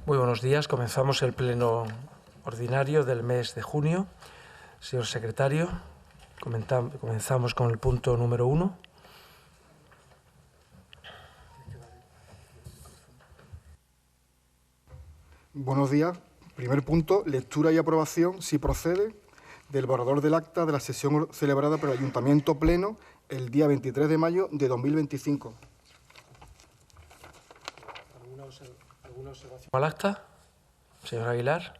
Muy buenos días. Comenzamos el pleno ordinario del mes de junio. Señor secretario, comenzamos con el punto número 1. Buenos días. Primer punto, lectura y aprobación, si procede, del borrador del acta de la sesión celebrada por el Ayuntamiento Pleno el día 23 de mayo de 2025. ¿Alguna observación al acta? Señor Aguilar.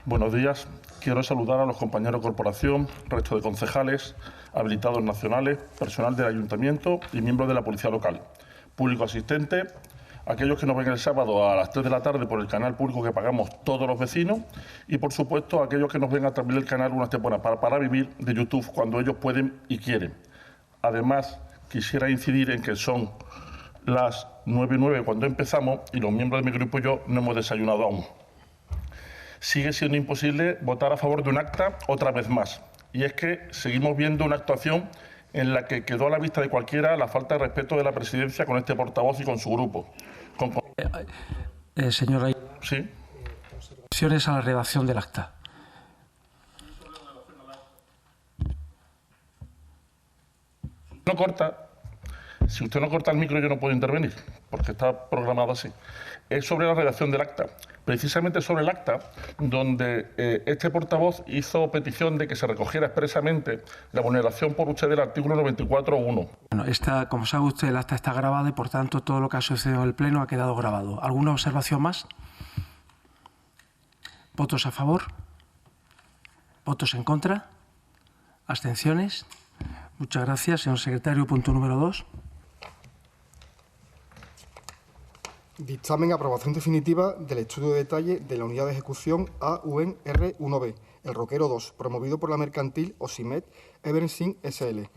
Buenos días. Quiero saludar a los compañeros de corporación, resto de concejales, habilitados nacionales, personal del Ayuntamiento y miembros de la Policía Local, público asistente, aquellos que nos ven el sábado a las 3 de la tarde por el canal público que pagamos todos los vecinos y, por supuesto, aquellos que nos ven a través del canal Unas Temporadas para vivir de YouTube cuando ellos pueden y quieren. Además, quisiera incidir en que son las 9:09 cuando empezamos y los miembros de mi grupo y yo no hemos desayunado aún. Sigue siendo imposible votar a favor de un acta otra vez más. Y es que seguimos viendo una actuación en la que quedó a la vista de cualquiera la falta de respeto de la presidencia con este portavoz y con su grupo. Señor Aguilar. Sí. Observaciones a la redacción del acta. No corta. Si usted no corta el micro, yo no puedo intervenir, porque está programado así. Es sobre la redacción del acta. Precisamente sobre el acta, donde este portavoz hizo petición de que se recogiera expresamente la vulneración por usted del artículo 94.1. Bueno, como sabe usted, el acta está grabada y, por tanto, todo lo que ha sucedido en el Pleno ha quedado grabado. ¿Alguna observación más? ¿Votos a favor? ¿Votos en contra? ¿Abstenciones? Muchas gracias, señor secretario. Punto número 2. Dictamen aprobación definitiva del estudio de detalle de la unidad de ejecución AUN R1B, El Roquero 2, promovido por la mercantil Osimet Eversing SL.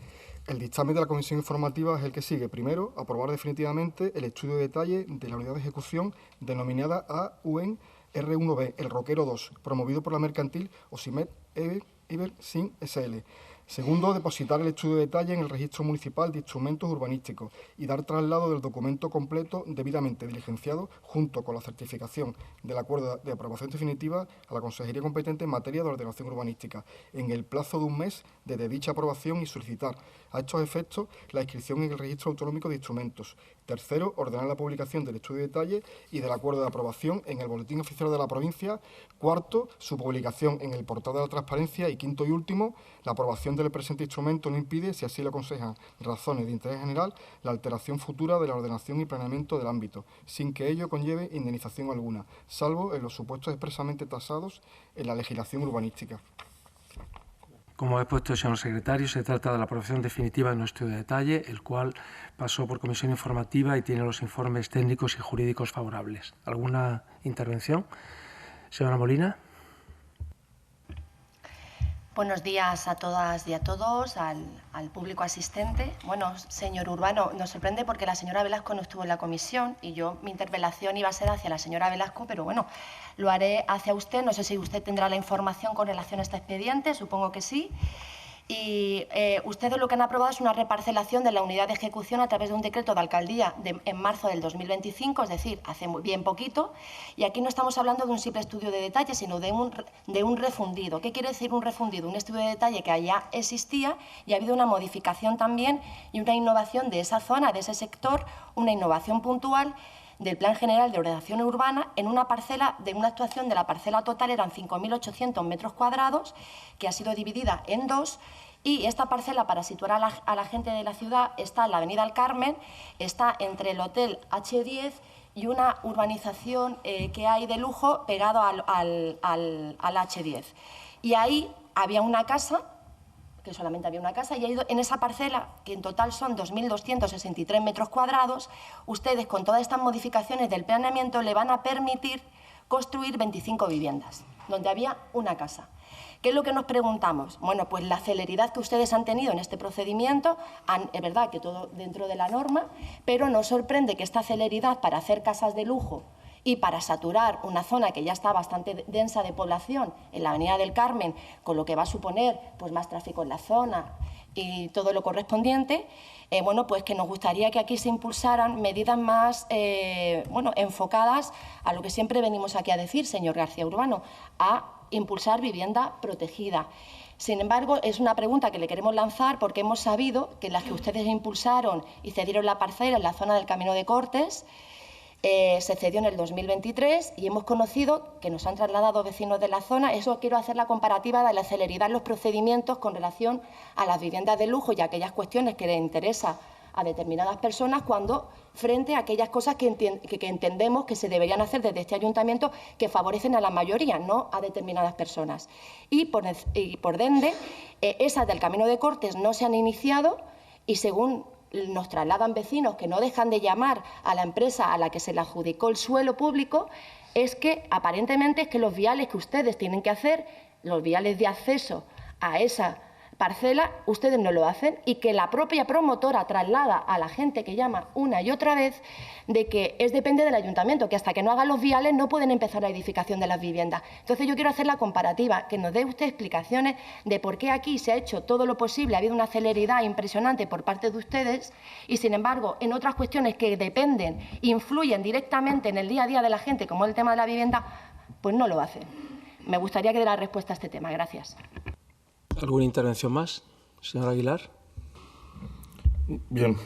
El dictamen de la comisión informativa es el que sigue. Primero, aprobar definitivamente el estudio de detalle de la unidad de ejecución denominada AUN R1B, El Roquero 2, promovido por la mercantil Osimet Eversing SL. Segundo, depositar el estudio de detalle en el Registro Municipal de Instrumentos Urbanísticos y dar traslado del documento completo debidamente diligenciado junto con la certificación del acuerdo de aprobación definitiva a la Consejería competente en materia de ordenación urbanística en el plazo de un mes desde dicha aprobación y solicitar a estos efectos la inscripción en el Registro Autonómico de Instrumentos. Tercero, ordenar la publicación del estudio de detalle y del acuerdo de aprobación en el Boletín Oficial de la Provincia. Cuarto, su publicación en el Portal de la Transparencia. Y quinto y último, la aprobación del presente instrumento no impide, si así lo aconsejan razones de interés general, la alteración futura de la ordenación y planeamiento del ámbito, sin que ello conlleve indemnización alguna, salvo en los supuestos expresamente tasados en la legislación urbanística. Como ha expuesto el señor secretario, se trata de la aprobación definitiva de un estudio de detalle, el cual pasó por comisión informativa y tiene los informes técnicos y jurídicos favorables. ¿Alguna intervención? Señora Molina. Buenos días a todas y a todos, al público asistente. Bueno, señor Urbano, nos sorprende porque la señora Velasco no estuvo en la comisión y mi interpelación iba a ser hacia la señora Velasco, pero bueno, lo haré hacia usted. No sé si usted tendrá la información con relación a este expediente, supongo que sí. Y ustedes lo que han aprobado es una reparcelación de la unidad de ejecución a través de un decreto de alcaldía en marzo del 2025, es decir, hace bien poquito. Y aquí no estamos hablando de un simple estudio de detalle, sino de un refundido. ¿Qué quiere decir un refundido? Un estudio de detalle que ya existía y ha habido una modificación también y una innovación de esa zona, de ese sector, una innovación puntual del Plan General de Ordenación Urbana en una parcela, de una actuación de la parcela total eran 5.800 metros cuadrados, que ha sido dividida en dos, y esta parcela, para situar a la gente de la ciudad, está en la Avenida del Carmen, está entre el Hotel H10 y una urbanización que hay de lujo pegado al H10. Y ahí había una casa, que solamente había una casa, y en esa parcela, que en total son 2.263 metros cuadrados, ustedes con todas estas modificaciones del planeamiento le van a permitir construir 25 viviendas, donde había una casa. ¿Qué es lo que nos preguntamos? Bueno, pues la celeridad que ustedes han tenido en este procedimiento, es verdad que todo dentro de la norma, pero nos sorprende que esta celeridad para hacer casas de lujo y para saturar una zona que ya está bastante densa de población en la Avenida del Carmen, con lo que va a suponer pues, más tráfico en la zona y todo lo correspondiente, bueno, pues que nos gustaría que aquí se impulsaran medidas más bueno, enfocadas a lo que siempre venimos aquí a decir, señor García Urbano, a impulsar vivienda protegida. Sin embargo, es una pregunta que le queremos lanzar porque hemos sabido que las que ustedes impulsaron y cedieron la parcela en la zona del Camino de Cortes se cedió en el 2023 y hemos conocido que nos han trasladado vecinos de la zona. Eso quiero hacer la comparativa de la celeridad en los procedimientos con relación a las viviendas de lujo y a aquellas cuestiones que les interesa a determinadas personas cuando frente a aquellas cosas que entendemos que se deberían hacer desde este ayuntamiento que favorecen a la mayoría, no a determinadas personas. Y por ende, esas del Camino de Cortes no se han iniciado y según nos trasladan vecinos que no dejan de llamar a la empresa a la que se le adjudicó el suelo público, es que aparentemente es que los viales que ustedes tienen que hacer, los viales de acceso a esa parcela, ustedes no lo hacen y que la propia promotora traslada a la gente que llama una y otra vez de que depende del ayuntamiento, que hasta que no hagan los viales no pueden empezar la edificación de las viviendas. Entonces yo quiero hacer la comparativa, que nos dé usted explicaciones de por qué aquí se ha hecho todo lo posible, ha habido una celeridad impresionante por parte de ustedes y sin embargo en otras cuestiones que dependen, influyen directamente en el día a día de la gente, como el tema de la vivienda, pues no lo hacen. Me gustaría que diera respuesta a este tema. Gracias. ¿Alguna intervención más, señor Aguilar? Bien,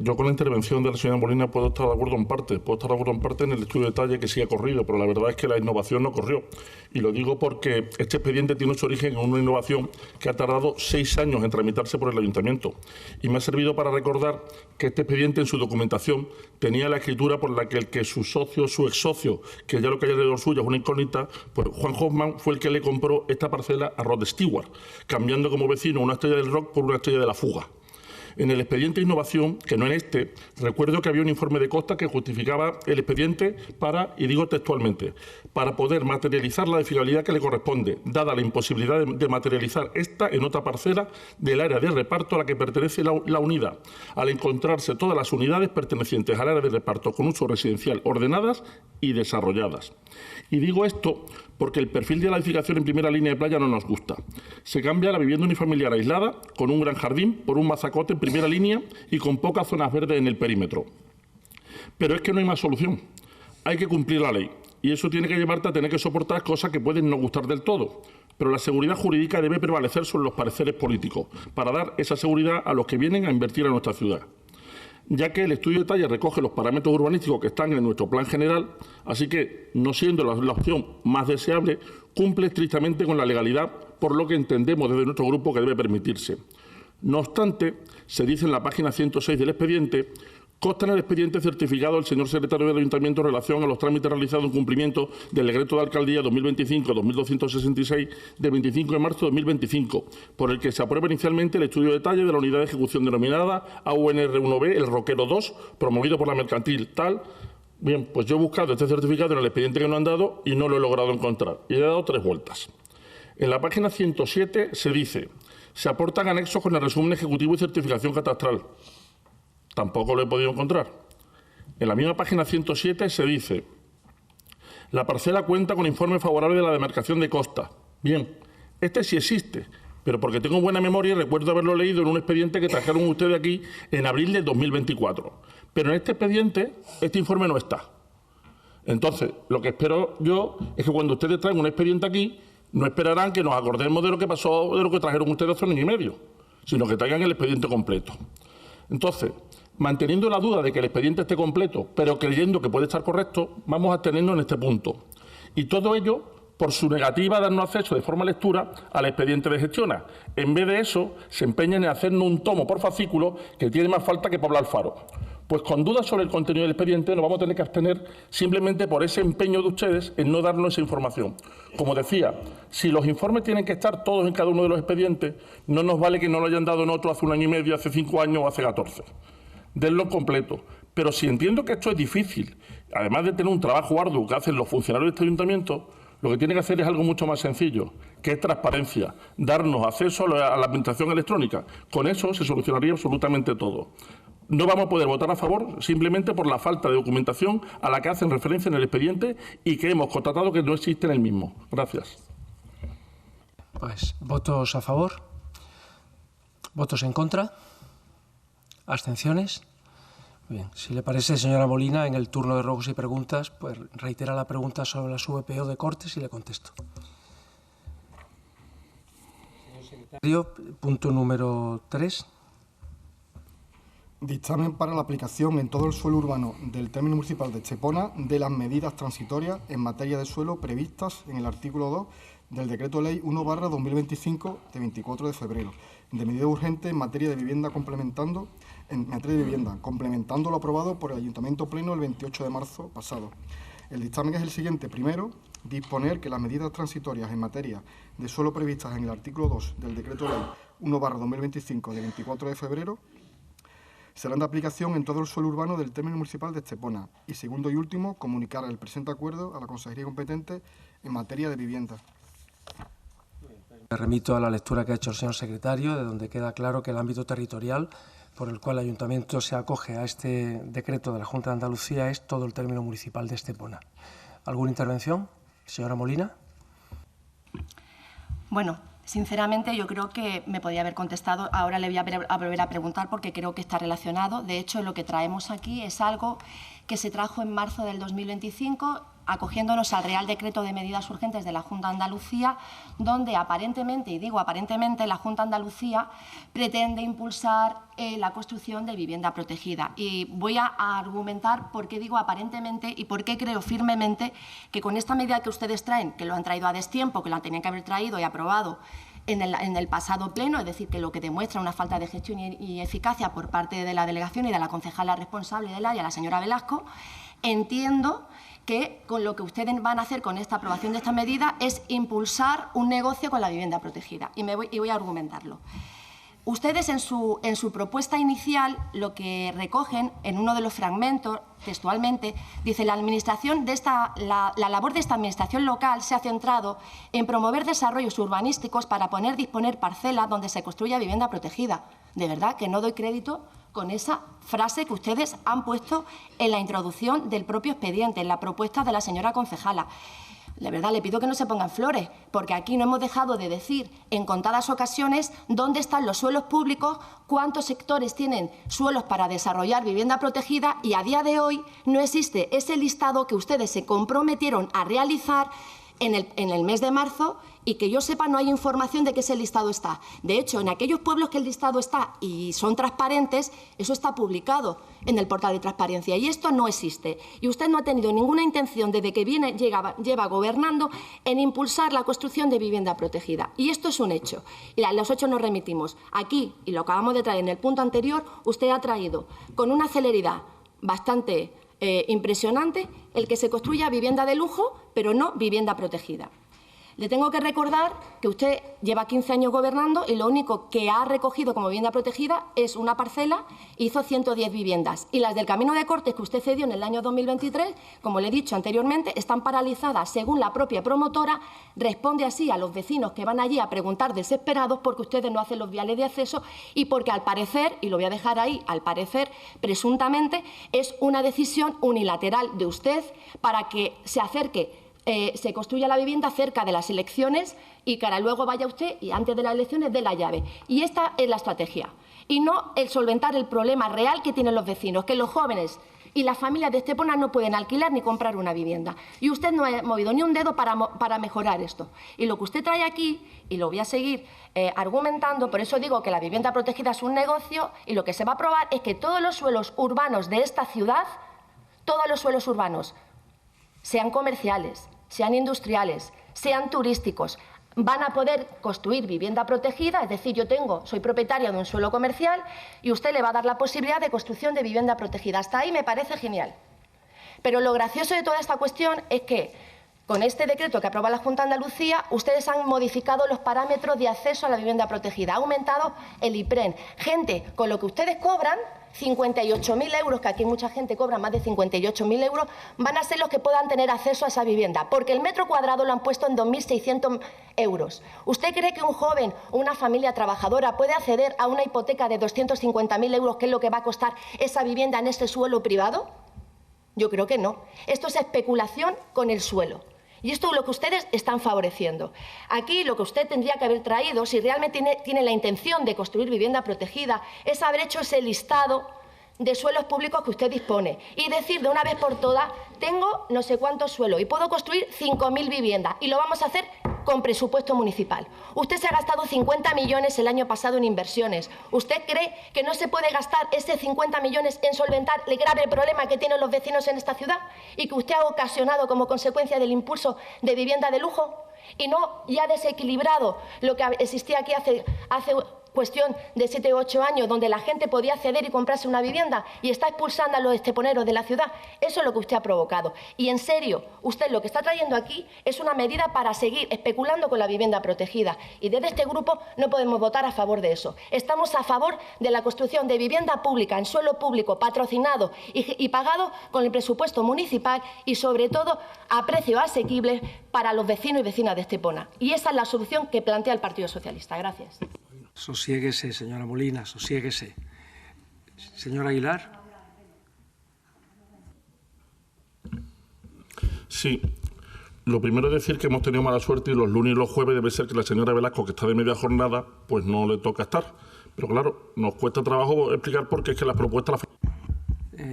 yo con la intervención de la señora Molina puedo estar de acuerdo en parte. Puedo estar de acuerdo en parte en el estudio de detalle que sí ha corrido, pero la verdad es que la innovación no corrió. Y lo digo porque este expediente tiene su origen en una innovación que ha tardado 6 años en tramitarse por el ayuntamiento. Y me ha servido para recordar que este expediente en su documentación tenía la escritura por la que su socio, su ex socio, que ya lo que hay alrededor suyo es una incógnita, pues Juan Hoffman fue el que le compró esta parcela a Rod Stewart, cambiando como vecino una estrella del rock por una estrella de la fuga. En el expediente de innovación, que no en este, recuerdo que había un informe de Costa que justificaba el expediente para, y digo textualmente, para poder materializar la finalidad que le corresponde, dada la imposibilidad de materializar esta en otra parcela del área de reparto a la que pertenece la unidad, al encontrarse todas las unidades pertenecientes al área de reparto con uso residencial ordenadas y desarrolladas. Y digo esto porque el perfil de la edificación en primera línea de playa no nos gusta. Se cambia la vivienda unifamiliar aislada, con un gran jardín, por un mazacote en primera línea y con pocas zonas verdes en el perímetro. Pero es que no hay más solución. Hay que cumplir la ley. Y eso tiene que llevarte a tener que soportar cosas que pueden no gustar del todo. Pero la seguridad jurídica debe prevalecer sobre los pareceres políticos, para dar esa seguridad a los que vienen a invertir en nuestra ciudad. Ya que el estudio de detalle recoge los parámetros urbanísticos que están en nuestro plan general, así que, no siendo la opción más deseable, cumple estrictamente con la legalidad, por lo que entendemos desde nuestro grupo que debe permitirse. No obstante, se dice en la página 106 del expediente, consta en el expediente certificado del señor secretario del Ayuntamiento en relación a los trámites realizados en cumplimiento del Decreto de Alcaldía 2025-2266 de 25 de marzo de 2025, por el que se aprueba inicialmente el estudio de detalle de la unidad de ejecución denominada AUNR1B, el Roquero 2, promovido por la mercantil tal. Bien, pues yo he buscado este certificado en el expediente que nos han dado y no lo he logrado encontrar. Y he dado 3 vueltas. En la página 107 se dice, se aportan anexos con el resumen ejecutivo y certificación catastral. Tampoco lo he podido encontrar. En la misma página 107 se dice, la parcela cuenta con informe favorable de la demarcación de Costa. Bien, este sí existe, pero porque tengo buena memoria y recuerdo haberlo leído en un expediente que trajeron ustedes aquí en abril de 2024. Pero en este expediente, este informe no está. Entonces, lo que espero yo es que cuando ustedes traigan un expediente aquí, no esperarán que nos acordemos de lo que pasó, de lo que trajeron ustedes hace un año y medio, sino que traigan el expediente completo. Entonces, manteniendo la duda de que el expediente esté completo, pero creyendo que puede estar correcto, vamos a abstenernos en este punto. Y todo ello por su negativa a darnos acceso de forma lectura al expediente de gestión. En vez de eso, se empeñan en hacernos un tomo por fascículo que tiene más falta que Pablo Alfaro. Pues con dudas sobre el contenido del expediente nos vamos a tener que abstener simplemente por ese empeño de ustedes en no darnos esa información. Como decía, si los informes tienen que estar todos en cada uno de los expedientes, no nos vale que no lo hayan dado en otro hace un año y medio, hace 5 años o hace 14. Denlo completo. Pero si entiendo que esto es difícil, además de tener un trabajo arduo que hacen los funcionarios de este ayuntamiento, lo que tiene que hacer es algo mucho más sencillo, que es transparencia, darnos acceso a la administración electrónica. Con eso se solucionaría absolutamente todo. No vamos a poder votar a favor simplemente por la falta de documentación a la que hacen referencia en el expediente y que hemos constatado que no existe en el mismo. Gracias. Pues, ¿votos a favor? ¿Votos en contra? ¿Abstenciones? Bien, si le parece, señora Molina, en el turno de ruegos y preguntas, pues reitera la pregunta sobre la VPO de Cortes y le contesto. Señor secretario, punto número 3. Dictamen para la aplicación en todo el suelo urbano del término municipal de Estepona de las medidas transitorias en materia de suelo previstas en el artículo 2 del Decreto Ley 1/2025 de 24 de febrero, de medida urgente en materia de vivienda complementando lo aprobado por el Ayuntamiento Pleno el 28 de marzo pasado. El dictamen es el siguiente. Primero, disponer que las medidas transitorias en materia de suelo previstas en el artículo 2 del Decreto Ley 1/2025 de 24 de febrero serán de aplicación en todo el suelo urbano del término municipal de Estepona. Y segundo y último, comunicar el presente acuerdo a la Consejería competente en materia de vivienda. Me remito a la lectura que ha hecho el señor secretario, de donde queda claro que el ámbito territorial por el cual el Ayuntamiento se acoge a este decreto de la Junta de Andalucía es todo el término municipal de Estepona. ¿Alguna intervención? Señora Molina. Bueno, sinceramente yo creo que me podía haber contestado. Ahora le voy a volver a preguntar porque creo que está relacionado. De hecho, lo que traemos aquí es algo que se trajo en marzo del 2025, acogiéndonos al Real Decreto de Medidas Urgentes de la Junta de Andalucía, donde aparentemente, y digo aparentemente, la Junta de Andalucía pretende impulsar la construcción de vivienda protegida. Y voy a argumentar por qué digo aparentemente y por qué creo firmemente que con esta medida que ustedes traen, que lo han traído a destiempo, que lo tenían que haber traído y aprobado en el pasado pleno, es decir, que lo que demuestra una falta de gestión y eficacia por parte de la delegación y de la concejala responsable del área, la señora Velasco, entiendo que con lo que ustedes van a hacer con esta aprobación de esta medida es impulsar un negocio con la vivienda protegida. Y voy a argumentarlo. Ustedes en su propuesta inicial lo que recogen en uno de los fragmentos, textualmente, dice la labor de esta administración local se ha centrado en promover desarrollos urbanísticos para disponer parcelas donde se construya vivienda protegida. De verdad que no doy crédito con esa frase que ustedes han puesto en la introducción del propio expediente, en la propuesta de la señora concejala. De verdad, le pido que no se pongan flores, porque aquí no hemos dejado de decir en contadas ocasiones dónde están los suelos públicos, cuántos sectores tienen suelos para desarrollar vivienda protegida y a día de hoy no existe ese listado que ustedes se comprometieron a realizar en el mes de marzo y que yo sepa no hay información de que ese listado está. De hecho, en aquellos pueblos que el listado está y son transparentes, eso está publicado en el portal de transparencia y esto no existe. Y usted no ha tenido ninguna intención desde que lleva gobernando en impulsar la construcción de vivienda protegida. Y esto es un hecho. Y a los hechos nos remitimos. Aquí, y lo acabamos de traer en el punto anterior, usted ha traído con una celeridad bastante impresionante el que se construya vivienda de lujo, pero no vivienda protegida. Le tengo que recordar que usted lleva 15 años gobernando y lo único que ha recogido como vivienda protegida es una parcela, hizo 110 viviendas. Y las del Camino de Cortes que usted cedió en el año 2023, como le he dicho anteriormente, están paralizadas según la propia promotora. Responde así a los vecinos que van allí a preguntar desesperados porque ustedes no hacen los viales de acceso y porque al parecer, y lo voy a dejar ahí, al parecer, presuntamente, es una decisión unilateral de usted para que se acerque se construya la vivienda cerca de las elecciones y que ahora luego vaya usted y antes de las elecciones dé la llave. Y esta es la estrategia. Y no el solventar el problema real que tienen los vecinos, que los jóvenes y las familias de Estepona no pueden alquilar ni comprar una vivienda. Y usted no ha movido ni un dedo para mejorar esto. Y lo que usted trae aquí, y lo voy a seguir argumentando, por eso digo que la vivienda protegida es un negocio y lo que se va a aprobar es que todos los suelos urbanos de esta ciudad, todos los suelos urbanos, sean comerciales, sean industriales, sean turísticos, van a poder construir vivienda protegida, es decir, soy propietaria de un suelo comercial y usted le va a dar la posibilidad de construcción de vivienda protegida. Hasta ahí me parece genial. Pero lo gracioso de toda esta cuestión es que con este decreto que aprueba la Junta de Andalucía, ustedes han modificado los parámetros de acceso a la vivienda protegida, ha aumentado el IPREN. Gente, con lo que ustedes cobran, 58.000 euros, que aquí mucha gente cobra más de 58.000 euros, van a ser los que puedan tener acceso a esa vivienda, porque el metro cuadrado lo han puesto en 2.600 euros. ¿Usted cree que un joven o una familia trabajadora puede acceder a una hipoteca de 250.000 euros, que es lo que va a costar esa vivienda en este suelo privado? Yo creo que no. Esto es especulación con el suelo. Y esto es lo que ustedes están favoreciendo. Aquí lo que usted tendría que haber traído, si realmente tiene la intención de construir vivienda protegida, es haber hecho ese listado de suelos públicos que usted dispone y decir de una vez por todas, tengo no sé cuántos suelos y puedo construir 5.000 viviendas y lo vamos a hacer con presupuesto municipal. Usted se ha gastado 50 millones el año pasado en inversiones. ¿Usted cree que no se puede gastar ese 50 millones en solventar el grave problema que tienen los vecinos en esta ciudad y que usted ha ocasionado como consecuencia del impulso de vivienda de lujo? Y no ya desequilibrado lo que existía aquí hace cuestión de 7 u 8 años, donde la gente podía acceder y comprarse una vivienda y está expulsando a los esteponeros de la ciudad. Eso es lo que usted ha provocado. Y en serio, usted lo que está trayendo aquí es una medida para seguir especulando con la vivienda protegida. Y desde este grupo no podemos votar a favor de eso. Estamos a favor de la construcción de vivienda pública en suelo público, patrocinado y pagado con el presupuesto municipal y, sobre todo, a precios asequibles para los vecinos y vecinas de Estepona. Y esa es la solución que plantea el Partido Socialista. Gracias. Sosiéguese, señora Molina, sosiéguese. Señor Aguilar. Sí. Lo primero es decir que hemos tenido mala suerte y los lunes y los jueves debe ser que la señora Velasco, que está de media jornada, pues no le toca estar. Pero claro, nos cuesta trabajo explicar por qué es que las propuestas...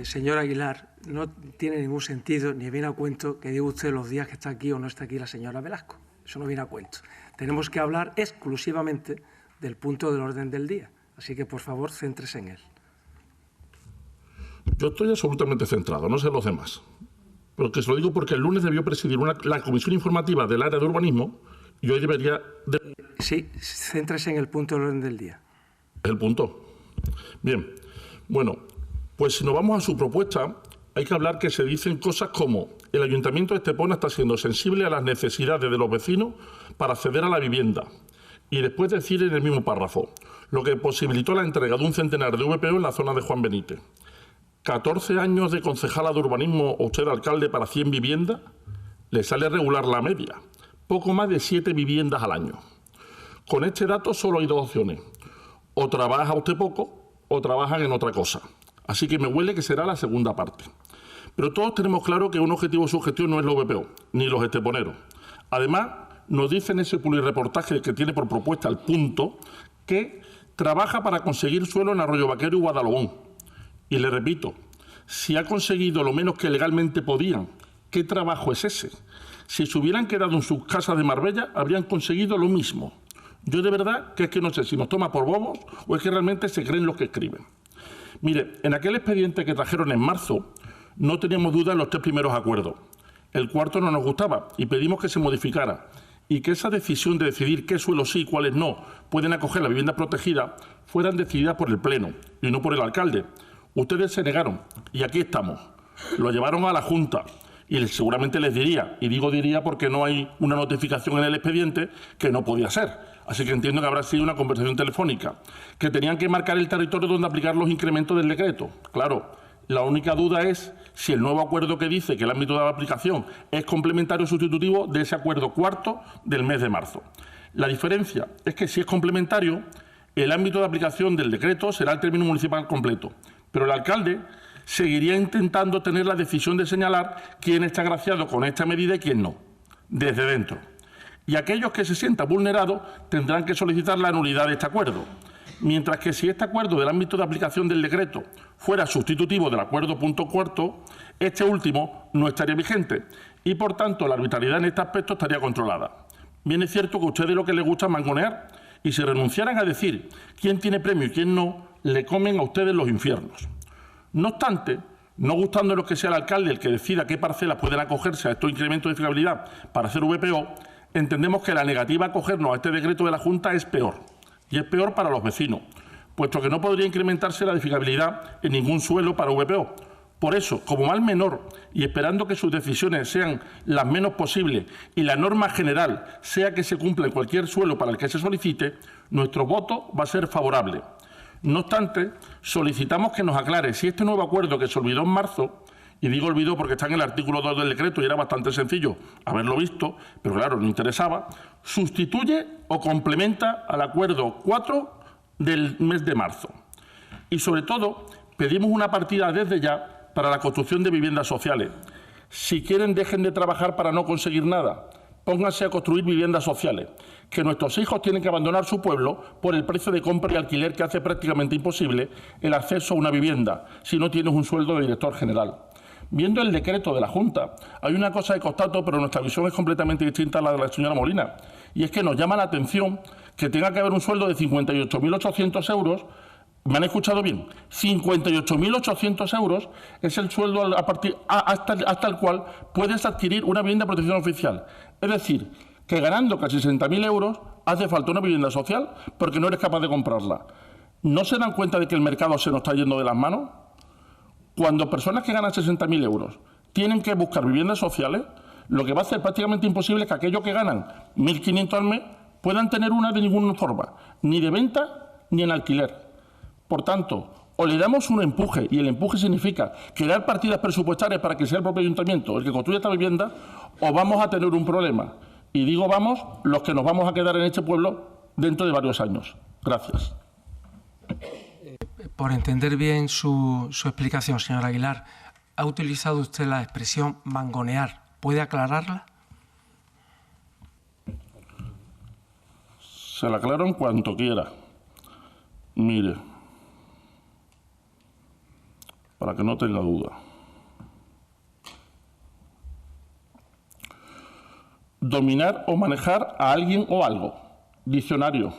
Señor Aguilar, no tiene ningún sentido ni viene a cuento que diga usted los días que está aquí o no está aquí la señora Velasco. Eso no viene a cuento. Tenemos que hablar exclusivamente del punto del orden del día. Así que, por favor, céntrese en él. Yo estoy absolutamente centrado, no sé los demás. Pero que se lo digo porque el lunes debió presidir la comisión informativa del área de urbanismo y hoy debería... Sí, céntrese en el punto del orden del día. El punto. Bien. Bueno, pues si nos vamos a su propuesta, hay que hablar que se dicen cosas como el Ayuntamiento de Estepona está siendo sensible a las necesidades de los vecinos para acceder a la vivienda. Y después decir en el mismo párrafo, lo que posibilitó la entrega de un centenar de VPO en la zona de Juan Benítez. 14 años de concejala de urbanismo o usted alcalde para 100 viviendas, le sale regular la media. Poco más de 7 viviendas al año. Con este dato solo hay dos opciones. O trabaja usted poco o trabajan en otra cosa. Así que me huele que será la segunda parte. Pero todos tenemos claro que un objetivo de su gestión no es los VPO, ni los esteponeros. Además, nos dice en ese publireportaje que tiene por propuesta el punto que trabaja para conseguir suelo en Arroyo Vaquero y Guadalhorce. Y le repito, si ha conseguido lo menos que legalmente podían, ¿qué trabajo es ese? Si se hubieran quedado en sus casas de Marbella, habrían conseguido lo mismo. Yo de verdad que es que no sé si nos toma por bobos o es que realmente se creen lo que escriben. Mire, en aquel expediente que trajeron en marzo, no teníamos duda en los 3 primeros acuerdos. El cuarto no nos gustaba y pedimos que se modificara y que esa decisión de decidir qué suelos sí y cuáles no pueden acoger la vivienda protegida fueran decididas por el Pleno y no por el alcalde. Ustedes se negaron y aquí estamos. Lo llevaron a la Junta y seguramente les diría, y digo diría porque no hay una notificación en el expediente, que no podía ser. Así que entiendo que habrá sido una conversación telefónica. Que tenían que marcar el territorio donde aplicar los incrementos del decreto. Claro. La única duda es si el nuevo acuerdo que dice que el ámbito de aplicación es complementario o sustitutivo de ese acuerdo cuarto del mes de marzo. La diferencia es que si es complementario, el ámbito de aplicación del decreto será el término municipal completo, pero el alcalde seguiría intentando tener la decisión de señalar quién está agraciado con esta medida y quién no, desde dentro. Y aquellos que se sientan vulnerados tendrán que solicitar la nulidad de este acuerdo. Mientras que si este acuerdo del ámbito de aplicación del decreto fuera sustitutivo del acuerdo punto cuarto, este último no estaría vigente y, por tanto, la arbitrariedad en este aspecto estaría controlada. Bien es cierto que a ustedes lo que les gusta es mangonear y si renunciaran a decir quién tiene premio y quién no, le comen a ustedes los infiernos. No obstante, no gustando lo que sea el alcalde el que decida qué parcelas pueden acogerse a estos incrementos de fiabilidad para hacer VPO, entendemos que la negativa a acogernos a este decreto de la Junta es peor. Y es peor para los vecinos, puesto que no podría incrementarse la edificabilidad en ningún suelo para VPO. Por eso, como mal menor y esperando que sus decisiones sean las menos posibles y la norma general sea que se cumpla en cualquier suelo para el que se solicite, nuestro voto va a ser favorable. No obstante, solicitamos que nos aclare si este nuevo acuerdo que se olvidó en marzo, y digo olvidó porque está en el artículo 2 del decreto y era bastante sencillo haberlo visto, pero claro, no interesaba, sustituye o complementa al acuerdo 4 del mes de marzo. Y sobre todo, pedimos una partida desde ya para la construcción de viviendas sociales. Si quieren, dejen de trabajar para no conseguir nada. Pónganse a construir viviendas sociales, que nuestros hijos tienen que abandonar su pueblo por el precio de compra y alquiler que hace prácticamente imposible el acceso a una vivienda si no tienes un sueldo de director general. Viendo el decreto de la Junta, hay una cosa que constato, pero nuestra visión es completamente distinta a la de la señora Molina, y es que nos llama la atención que tenga que haber un sueldo de 58.800 euros. ¿Me han escuchado bien? 58.800 euros es el sueldo hasta el cual puedes adquirir una vivienda de protección oficial. Es decir, que ganando casi 60.000 euros hace falta una vivienda social porque no eres capaz de comprarla. ¿No se dan cuenta de que el mercado se nos está yendo de las manos? Cuando personas que ganan 60.000 euros tienen que buscar viviendas sociales, lo que va a ser prácticamente imposible es que aquellos que ganan 1.500 al mes puedan tener una de ninguna forma, ni de venta ni en alquiler. Por tanto, o le damos un empuje, y el empuje significa crear partidas presupuestarias para que sea el propio ayuntamiento el que construya esta vivienda, o vamos a tener un problema. Y digo vamos, los que nos vamos a quedar en este pueblo dentro de varios años. Gracias. Por entender bien su explicación, señor Aguilar, ha utilizado usted la expresión mangonear. ¿Puede aclararla? Se la aclaro en cuanto quiera. Mire, para que no tenga duda. Dominar o manejar a alguien o algo. Diccionario.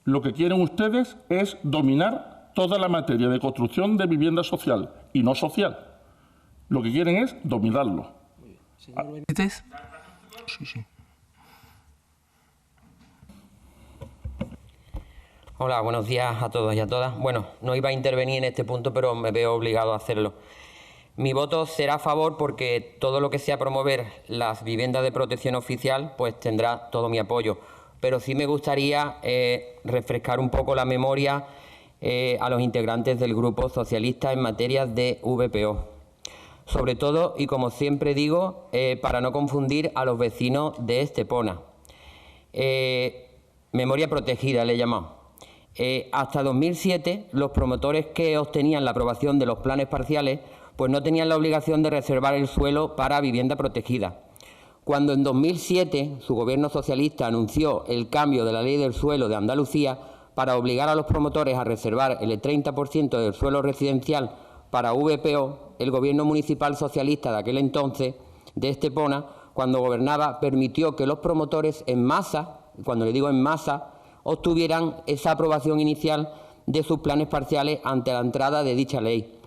Lo que quieren ustedes es dominar toda la materia de construcción de vivienda social y no social. Lo que quieren es dominarlo. Señor Benítez. Sí. Hola, buenos días a todos y a todas. Bueno, no iba a intervenir en este punto, pero me veo obligado a hacerlo. Mi voto será a favor porque todo lo que sea promover las viviendas de protección oficial, pues tendrá todo mi apoyo. Pero sí me gustaría refrescar un poco la memoria a los integrantes del Grupo Socialista en materia de VPO. Sobre todo, y como siempre digo, para no confundir a los vecinos de Estepona. Memoria protegida le he llamado. Hasta 2007, los promotores que obtenían la aprobación de los planes parciales pues no tenían la obligación de reservar el suelo para vivienda protegida. Cuando en 2007 su gobierno socialista anunció el cambio de la ley del suelo de Andalucía para obligar a los promotores a reservar el 30% del suelo residencial para VPO, el gobierno municipal socialista de aquel entonces, de Estepona, cuando gobernaba, permitió que los promotores en masa, cuando le digo en masa, obtuvieran esa aprobación inicial de sus planes parciales ante la entrada de dicha ley.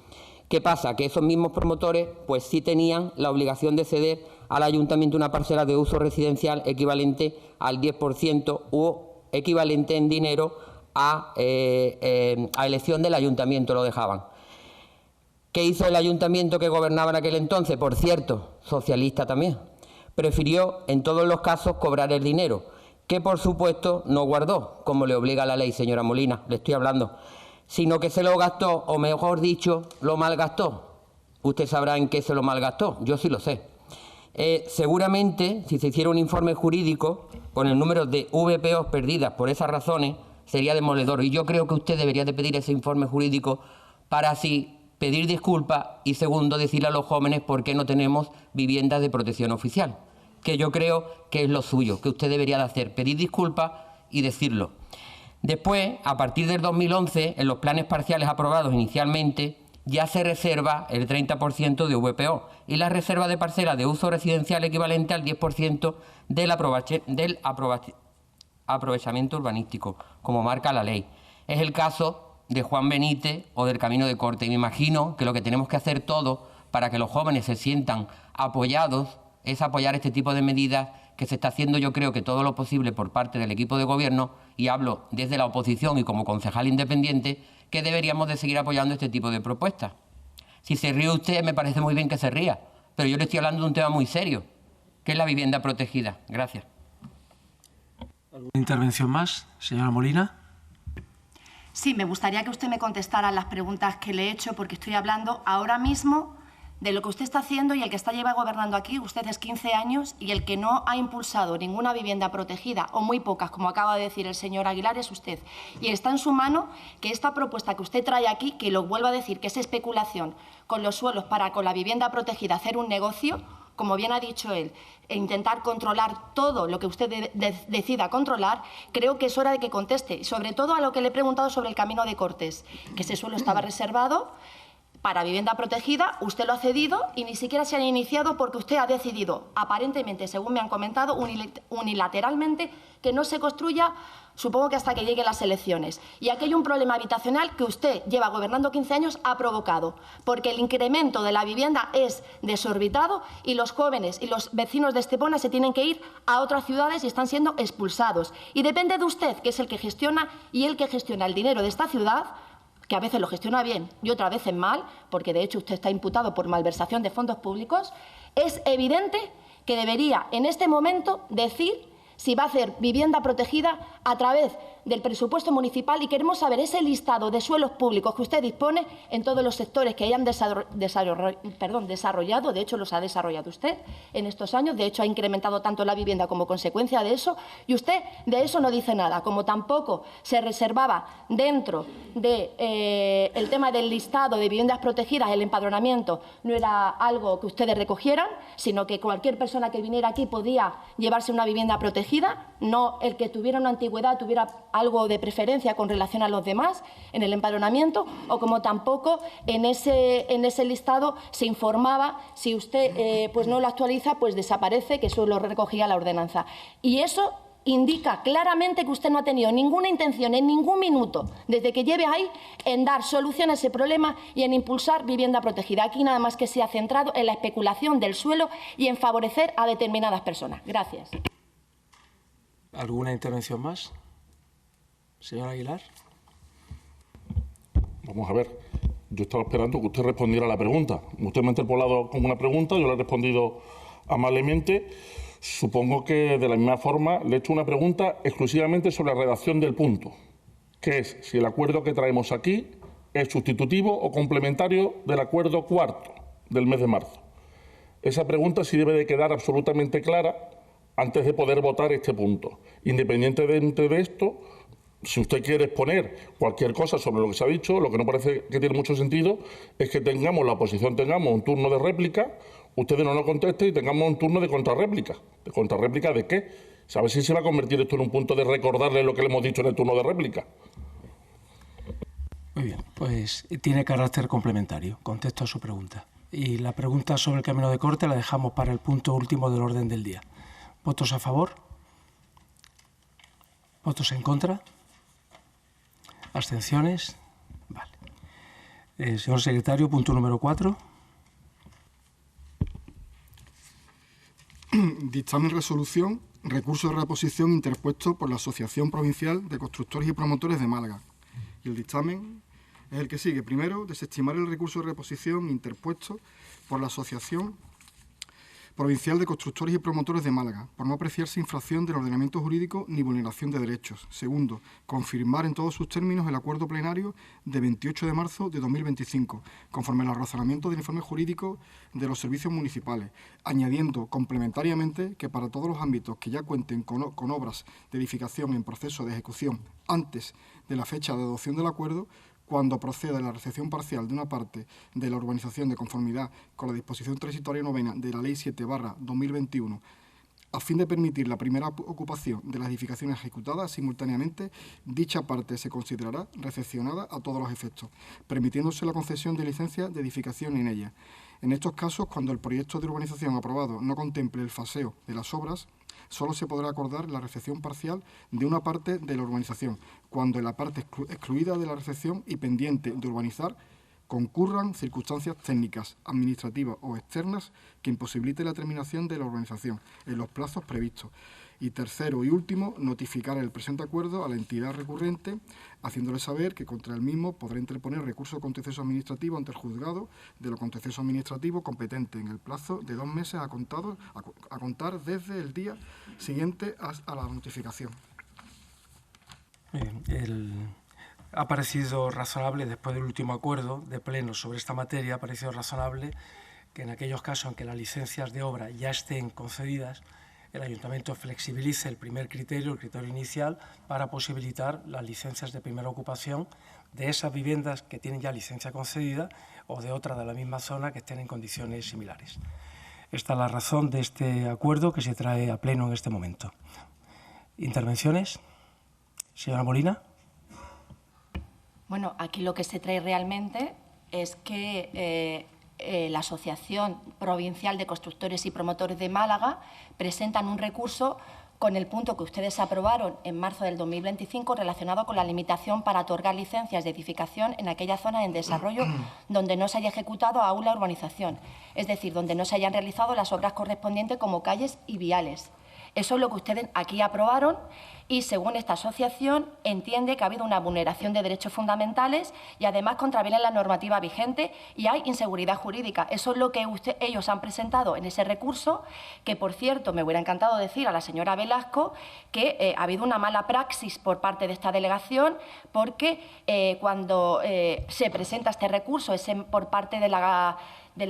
¿Qué pasa? Que esos mismos promotores pues sí tenían la obligación de ceder al ayuntamiento una parcela de uso residencial equivalente al 10% o equivalente en dinero a elección del ayuntamiento, lo dejaban. ¿Qué hizo el ayuntamiento que gobernaba en aquel entonces? Por cierto, socialista también. Prefirió en todos los casos cobrar el dinero, que por supuesto no guardó, como le obliga la ley, señora Molina, le estoy hablando, sino que se lo gastó, o mejor dicho, lo malgastó. Usted sabrá en qué se lo malgastó, yo sí lo sé. Seguramente, si se hiciera un informe jurídico con el número de VPOs perdidas por esas razones, sería demoledor. Y yo creo que usted debería de pedir ese informe jurídico para así pedir disculpas y, segundo, decirle a los jóvenes por qué no tenemos viviendas de protección oficial, que yo creo que es lo suyo, que usted debería de hacer, pedir disculpas y decirlo. Después, a partir del 2011, en los planes parciales aprobados inicialmente, ya se reserva el 30% de VPO y la reserva de parcela de uso residencial equivalente al 10% del aprovechamiento urbanístico, como marca la ley. Es el caso de Juan Benítez o del Camino de Corte. Y me imagino que lo que tenemos que hacer todos para que los jóvenes se sientan apoyados es apoyar este tipo de medidas que se está haciendo, yo creo que todo lo posible por parte del equipo de gobierno, y hablo desde la oposición y como concejal independiente, que deberíamos de seguir apoyando este tipo de propuestas. Si se ríe usted, me parece muy bien que se ría, pero yo le estoy hablando de un tema muy serio, que es la vivienda protegida. Gracias. ¿Alguna intervención más, señora Molina? Sí, me gustaría que usted me contestara las preguntas que le he hecho, porque estoy hablando ahora mismo de lo que usted está haciendo y el que lleva gobernando aquí, usted es 15 años y el que no ha impulsado ninguna vivienda protegida, o muy pocas, como acaba de decir el señor Aguilar, es usted. Y está en su mano que esta propuesta que usted trae aquí, que lo vuelvo a decir, que es especulación con los suelos para con la vivienda protegida hacer un negocio, como bien ha dicho él, e intentar controlar todo lo que usted decida controlar, creo que es hora de que conteste, sobre todo a lo que le he preguntado sobre el camino de Cortes, que ese suelo estaba reservado para vivienda protegida, usted lo ha cedido y ni siquiera se han iniciado porque usted ha decidido, aparentemente, según me han comentado, unilateralmente, que no se construya, supongo que hasta que lleguen las elecciones. Y aquí hay un problema habitacional que usted lleva gobernando 15 años, ha provocado, porque el incremento de la vivienda es desorbitado y los jóvenes y los vecinos de Estepona se tienen que ir a otras ciudades y están siendo expulsados. Y depende de usted, que es el que gestiona y el que gestiona el dinero de esta ciudad, que a veces lo gestiona bien y otras veces mal, porque de hecho usted está imputado por malversación de fondos públicos, es evidente que debería en este momento decir si va a hacer vivienda protegida a través del presupuesto municipal y queremos saber ese listado de suelos públicos que usted dispone en todos los sectores que hayan desarrollado, de hecho los ha desarrollado usted en estos años, de hecho ha incrementado tanto la vivienda como consecuencia de eso y usted de eso no dice nada, como tampoco se reservaba dentro del tema del listado de viviendas protegidas, el empadronamiento no era algo que ustedes recogieran, sino que cualquier persona que viniera aquí podía llevarse una vivienda protegida, no el que tuviera una antigüedad tuviera algo de preferencia con relación a los demás en el empadronamiento, o como tampoco en ese listado se informaba si usted pues no lo actualiza, pues desaparece, que eso lo recogía la ordenanza. Y eso indica claramente que usted no ha tenido ninguna intención en ningún minuto, desde que lleve ahí, en dar solución a ese problema y en impulsar vivienda protegida. Aquí nada más que se ha centrado en la especulación del suelo y en favorecer a determinadas personas. Gracias. ¿Alguna intervención más? Señor Aguilar. Vamos a ver, yo estaba esperando que usted respondiera a la pregunta. Usted me ha interpelado con una pregunta, yo le he respondido amablemente. Supongo que de la misma forma le he hecho una pregunta exclusivamente sobre la redacción del punto, que es si el acuerdo que traemos aquí es sustitutivo o complementario del acuerdo cuarto del mes de marzo. Esa pregunta sí debe de quedar absolutamente clara antes de poder votar este punto. Independientemente de esto, si usted quiere exponer cualquier cosa sobre lo que se ha dicho, lo que no parece que tiene mucho sentido es que la oposición tengamos un turno de réplica, ustedes no nos contesten y tengamos un turno de contrarréplica. ¿De contrarréplica de qué? ¿Sabe si se va a convertir esto en un punto de recordarle lo que le hemos dicho en el turno de réplica? Muy bien, pues tiene carácter complementario. Contesto a su pregunta. Y la pregunta sobre el camino de corte la dejamos para el punto último del orden del día. ¿Votos a favor? ¿Votos en contra? ¿Abstenciones? Vale. Señor secretario, punto número 4. Dictamen resolución, recurso de reposición interpuesto por la Asociación Provincial de Constructores y Promotores de Málaga. Y el dictamen es el que sigue. Primero, desestimar el recurso de reposición interpuesto por la Asociación Provincial de Constructores y Promotores de Málaga, por no apreciarse infracción del ordenamiento jurídico ni vulneración de derechos. Segundo, confirmar en todos sus términos el acuerdo plenario de 28 de marzo de 2025, conforme a los razonamientos del informe jurídico de los servicios municipales, añadiendo complementariamente que para todos los ámbitos que ya cuenten con obras de edificación en proceso de ejecución antes de la fecha de adopción del acuerdo, cuando proceda la recepción parcial de una parte de la urbanización de conformidad con la disposición transitoria novena de la Ley 7/2021, a fin de permitir la primera ocupación de las edificaciones ejecutadas simultáneamente, dicha parte se considerará recepcionada a todos los efectos, permitiéndose la concesión de licencia de edificación en ella. En estos casos, cuando el proyecto de urbanización aprobado no contemple el faseo de las obras, solo se podrá acordar la recepción parcial de una parte de la urbanización, cuando en la parte excluida de la recepción y pendiente de urbanizar concurran circunstancias técnicas, administrativas o externas que imposibiliten la terminación de la urbanización en los plazos previstos. Y tercero y último, notificar el presente acuerdo a la entidad recurrente, haciéndole saber que contra el mismo podrá interponer recurso contencioso administrativo ante el juzgado de lo contencioso administrativo competente en el plazo de 2 meses a contar desde el día siguiente a la notificación. Bien, ha parecido razonable, después del último acuerdo de pleno sobre esta materia, ha parecido razonable que en aquellos casos en que las licencias de obra ya estén concedidas, el Ayuntamiento flexibilice el primer criterio, el criterio inicial, para posibilitar las licencias de primera ocupación de esas viviendas que tienen ya licencia concedida o de otras de la misma zona que estén en condiciones similares. Esta es la razón de este acuerdo que se trae a pleno en este momento. ¿Intervenciones? Señora Molina. Bueno, aquí lo que se trae realmente es que la Asociación Provincial de Constructores y Promotores de Málaga presentan un recurso con el punto que ustedes aprobaron en marzo del 2025 relacionado con la limitación para otorgar licencias de edificación en aquella zona en desarrollo donde no se haya ejecutado aún la urbanización, es decir, donde no se hayan realizado las obras correspondientes como calles y viales. Eso es lo que ustedes aquí aprobaron y, según esta asociación, entiende que ha habido una vulneración de derechos fundamentales y, además, contraviene la normativa vigente y hay inseguridad jurídica. Eso es lo que ellos han presentado en ese recurso, que, por cierto, me hubiera encantado decir a la señora Velasco que ha habido una mala praxis por parte de esta delegación, porque cuando se presenta este recurso por parte de la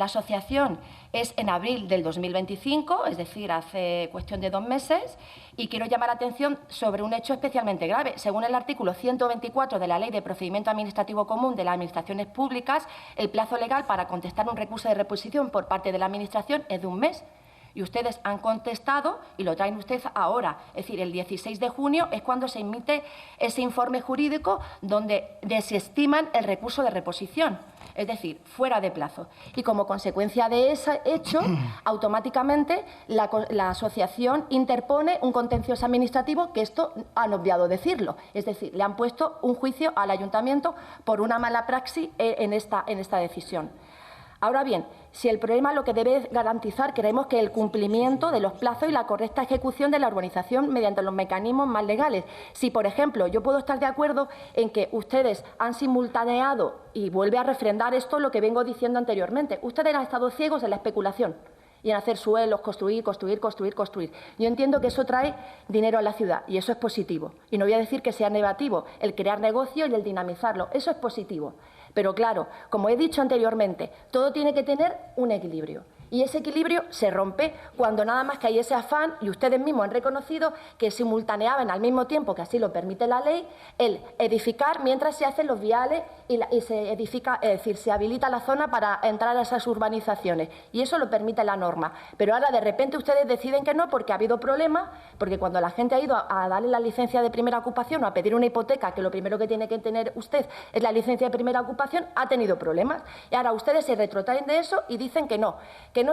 asociación es en abril del 2025, es decir, hace cuestión de 2 meses, y quiero llamar la atención sobre un hecho especialmente grave. Según el artículo 124 de la Ley de Procedimiento Administrativo Común de las Administraciones Públicas, el plazo legal para contestar un recurso de reposición por parte de la Administración es de 1 mes. Y ustedes han contestado y lo traen ustedes ahora. Es decir, el 16 de junio es cuando se emite ese informe jurídico donde desestiman el recurso de reposición, es decir, fuera de plazo. Y como consecuencia de ese hecho, automáticamente la asociación interpone un contencioso administrativo, que esto han obviado decirlo. Es decir, le han puesto un juicio al ayuntamiento por una mala praxis en esta decisión. Ahora bien, si el problema lo que debe garantizar, creemos que el cumplimiento de los plazos y la correcta ejecución de la urbanización mediante los mecanismos más legales. Si, por ejemplo, yo puedo estar de acuerdo en que ustedes han simultaneado, y vuelve a refrendar esto lo que vengo diciendo anteriormente, ustedes han estado ciegos en la especulación y en hacer suelos, construir. Yo entiendo que eso trae dinero a la ciudad y eso es positivo. Y no voy a decir que sea negativo el crear negocio y el dinamizarlo, eso es positivo. Pero claro, como he dicho anteriormente, todo tiene que tener un equilibrio. Y ese equilibrio se rompe cuando nada más que hay ese afán, y ustedes mismos han reconocido que simultaneaban al mismo tiempo, que así lo permite la ley, el edificar mientras se hacen los viales y se edifica, es decir, se habilita la zona para entrar a esas urbanizaciones. Y eso lo permite la norma. Pero ahora de repente ustedes deciden que no porque ha habido problemas, porque cuando la gente ha ido a darle la licencia de primera ocupación o a pedir una hipoteca, que lo primero que tiene que tener usted es la licencia de primera ocupación, ha tenido problemas. Y ahora ustedes se retrotraen de eso y dicen que no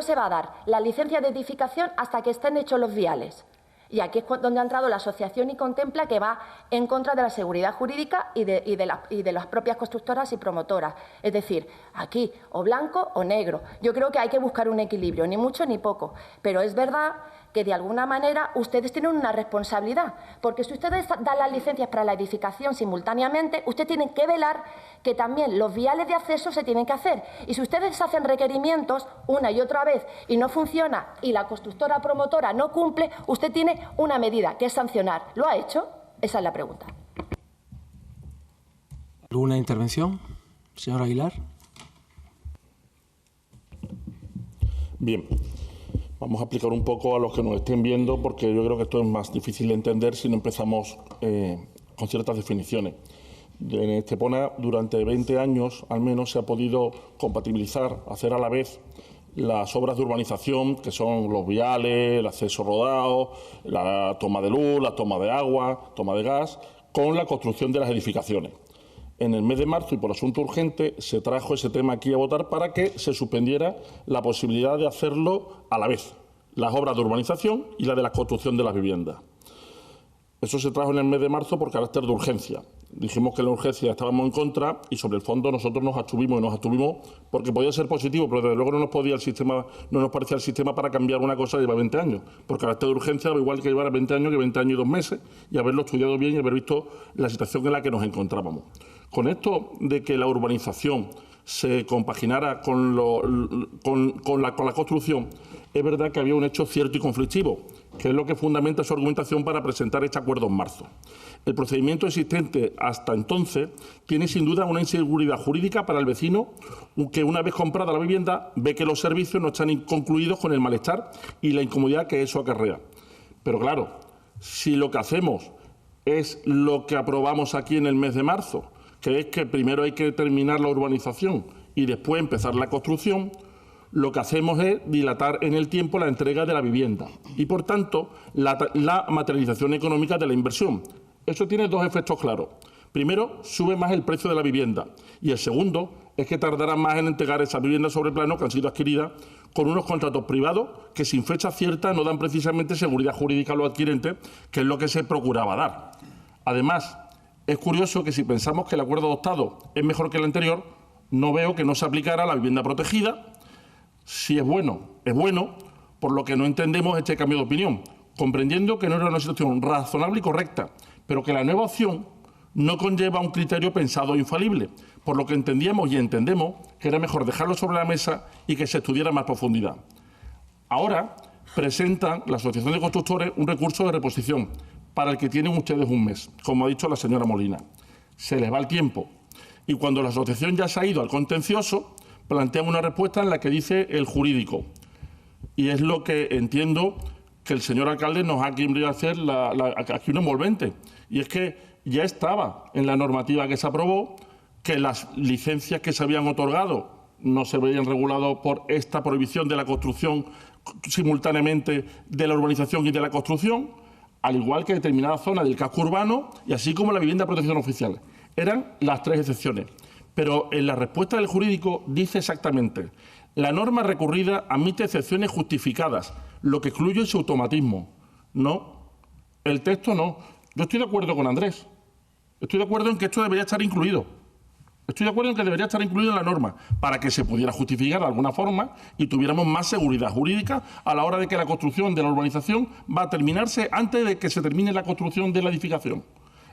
se va a dar la licencia de edificación hasta que estén hechos los viales. Y aquí es donde ha entrado la asociación y contempla que va en contra de la seguridad jurídica y de las propias constructoras y promotoras. Es decir, aquí o blanco o negro. Yo creo que hay que buscar un equilibrio, ni mucho ni poco. Pero es verdad que de alguna manera ustedes tienen una responsabilidad, porque si ustedes dan las licencias para la edificación simultáneamente, ustedes tienen que velar que también los viales de acceso se tienen que hacer. Y si ustedes hacen requerimientos una y otra vez y no funciona y la constructora promotora no cumple, usted tiene una medida, que es sancionar. ¿Lo ha hecho? Esa es la pregunta. ¿Alguna intervención? Señor Aguilar. Bien. Vamos a explicar un poco a los que nos estén viendo, porque yo creo que esto es más difícil de entender si no empezamos con ciertas definiciones. En Estepona, durante 20 años, al menos, se ha podido compatibilizar, hacer a la vez las obras de urbanización, que son los viales, el acceso rodado, la toma de luz, la toma de agua, toma de gas, con la construcción de las edificaciones. En el mes de marzo, y por asunto urgente, se trajo ese tema aquí a votar para que se suspendiera la posibilidad de hacerlo a la vez, las obras de urbanización y la de la construcción de las viviendas. Eso se trajo en el mes de marzo por carácter de urgencia. Dijimos que en la urgencia estábamos en contra y sobre el fondo nosotros nos abstuvimos porque podía ser positivo, pero desde luego no nos parecía el sistema para cambiar una cosa que lleva 20 años. Por carácter de urgencia, igual que llevar 20 años, que 20 años y 2 meses, y haberlo estudiado bien y haber visto la situación en la que nos encontrábamos. Con esto de que la urbanización se compaginara con la construcción, es verdad que había un hecho cierto y conflictivo, que es lo que fundamenta su argumentación para presentar este acuerdo en marzo. El procedimiento existente hasta entonces tiene sin duda una inseguridad jurídica para el vecino que, una vez comprada la vivienda, ve que los servicios no están concluidos, con el malestar y la incomodidad que eso acarrea. Pero claro, si lo que hacemos es lo que aprobamos aquí en el mes de marzo, que es que primero hay que terminar la urbanización y después empezar la construcción, lo que hacemos es dilatar en el tiempo la entrega de la vivienda y, por tanto, la materialización económica de la inversión. Eso tiene dos efectos claros. Primero, sube más el precio de la vivienda y el segundo es que tardará más en entregar esas viviendas sobre plano que han sido adquiridas con unos contratos privados que sin fecha cierta no dan precisamente seguridad jurídica a los adquirentes, que es lo que se procuraba dar. Además, es curioso que si pensamos que el acuerdo adoptado es mejor que el anterior, no veo que no se aplicara a la vivienda protegida. Si es bueno, por lo que no entendemos este cambio de opinión, comprendiendo que no era una situación razonable y correcta, pero que la nueva opción no conlleva un criterio pensado e infalible, por lo que entendíamos y entendemos que era mejor dejarlo sobre la mesa y que se estudiara más profundidad. Ahora presentan la Asociación de Constructores un recurso de reposición para el que tienen ustedes un mes, como ha dicho la señora Molina. Se les va el tiempo y cuando la asociación ya se ha ido al contencioso, plantean una respuesta en la que dice el jurídico. Y es lo que entiendo que el señor alcalde nos ha querido hacer aquí un envolvente. Y es que ya estaba en la normativa que se aprobó que las licencias que se habían otorgado no se veían reguladas por esta prohibición de la construcción simultáneamente de la urbanización y de la construcción, al igual que determinadas zonas del casco urbano y así como la vivienda de protección oficial. Eran las tres excepciones. Pero en la respuesta del jurídico dice exactamente: la norma recurrida admite excepciones justificadas, lo que excluye su automatismo. No, el texto no. Yo estoy de acuerdo con Andrés. Estoy de acuerdo en que esto debería estar incluido. Estoy de acuerdo en que debería estar incluido en la norma para que se pudiera justificar de alguna forma y tuviéramos más seguridad jurídica a la hora de que la construcción de la urbanización va a terminarse antes de que se termine la construcción de la edificación.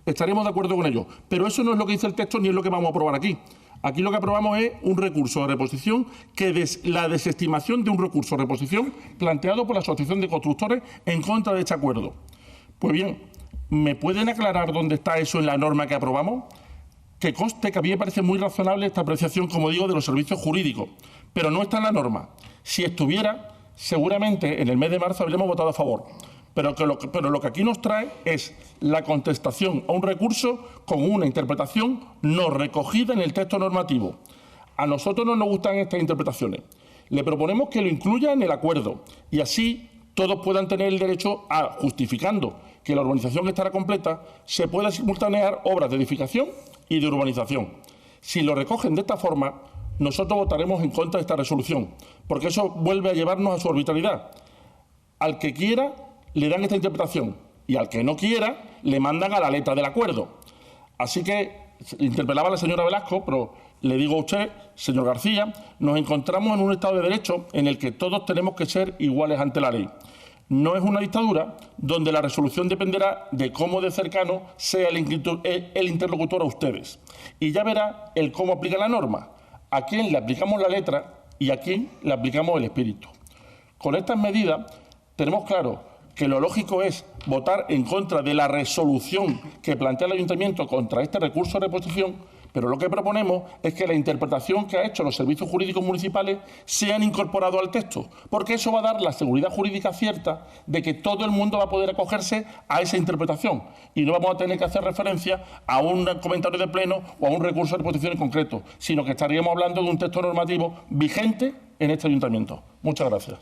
Estaremos de acuerdo con ello. Pero eso no es lo que dice el texto ni es lo que vamos a aprobar aquí. Aquí lo que aprobamos es un recurso de reposición, la desestimación de un recurso de reposición planteado por la Asociación de Constructores en contra de este acuerdo. Pues bien, ¿me pueden aclarar dónde está eso en la norma que aprobamos? Que conste que a mí me parece muy razonable esta apreciación, como digo, de los servicios jurídicos, pero no está en la norma. Si estuviera, seguramente en el mes de marzo habríamos votado a favor. Pero lo que aquí nos trae es la contestación a un recurso con una interpretación no recogida en el texto normativo. A nosotros no nos gustan estas interpretaciones. Le proponemos que lo incluya en el acuerdo y así todos puedan tener el derecho a, justificando que la urbanización estará completa, se pueda simultanear obras de edificación y de urbanización. Si lo recogen de esta forma, nosotros votaremos en contra de esta resolución, porque eso vuelve a llevarnos a su arbitrariedad. Al que quiera, le dan esta interpretación y al que no quiera, le mandan a la letra del acuerdo. Así que interpelaba a la señora Velasco, pero le digo a usted, señor García, nos encontramos en un Estado de Derecho en el que todos tenemos que ser iguales ante la ley. No es una dictadura donde la resolución dependerá de cómo de cercano sea el interlocutor a ustedes. Y ya verá el cómo aplica la norma, a quién le aplicamos la letra y a quién le aplicamos el espíritu. Con estas medidas tenemos claro que lo lógico es votar en contra de la resolución que plantea el Ayuntamiento contra este recurso de reposición, pero lo que proponemos es que la interpretación que ha hecho los servicios jurídicos municipales sean incorporados al texto, porque eso va a dar la seguridad jurídica cierta de que todo el mundo va a poder acogerse a esa interpretación y no vamos a tener que hacer referencia a un comentario de pleno o a un recurso de reposición en concreto, sino que estaríamos hablando de un texto normativo vigente en este Ayuntamiento. Muchas gracias.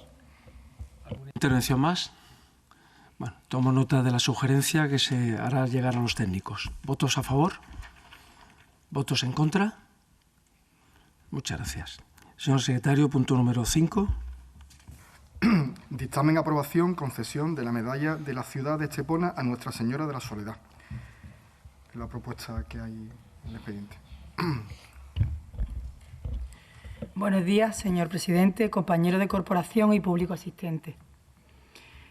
¿Alguna intervención más? Bueno, tomo nota de la sugerencia que se hará llegar a los técnicos. ¿Votos a favor? ¿Votos en contra? Muchas gracias. Señor secretario, punto número 5. Dictamen aprobación, concesión de la medalla de la ciudad de Estepona a Nuestra Señora de la Soledad. Es la propuesta que hay en el expediente. Buenos días, señor presidente, compañeros de corporación y público asistente.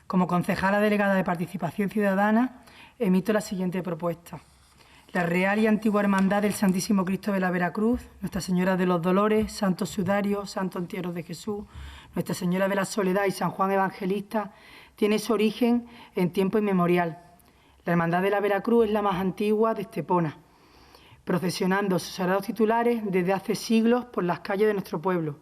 Como concejala delegada de Participación Ciudadana, emito la siguiente propuesta. La Real y Antigua Hermandad del Santísimo Cristo de la Veracruz, Nuestra Señora de los Dolores, Santos Sudarios, Santos Entierros de Jesús, Nuestra Señora de la Soledad y San Juan Evangelista tiene su origen en tiempo inmemorial. La Hermandad de la Veracruz es la más antigua de Estepona, procesionando sus sagrados titulares desde hace siglos por las calles de nuestro pueblo.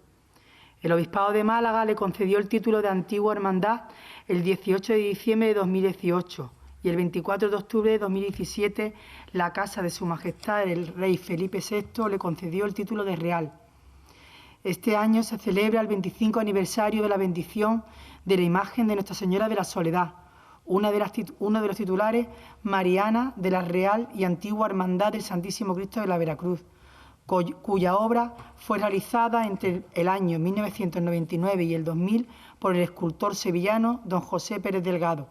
El Obispado de Málaga le concedió el título de Antigua Hermandad el 18 de diciembre de 2018 y el 24 de octubre de 2017 la Casa de Su Majestad el Rey Felipe VI le concedió el título de Real. Este año se celebra el 25 aniversario de la bendición de la imagen de Nuestra Señora de la Soledad, uno de los titulares, Mariana de la Real y Antigua Hermandad del Santísimo Cristo de la Veracruz, cuya obra fue realizada entre el año 1999 y el 2000 por el escultor sevillano don José Pérez Delgado.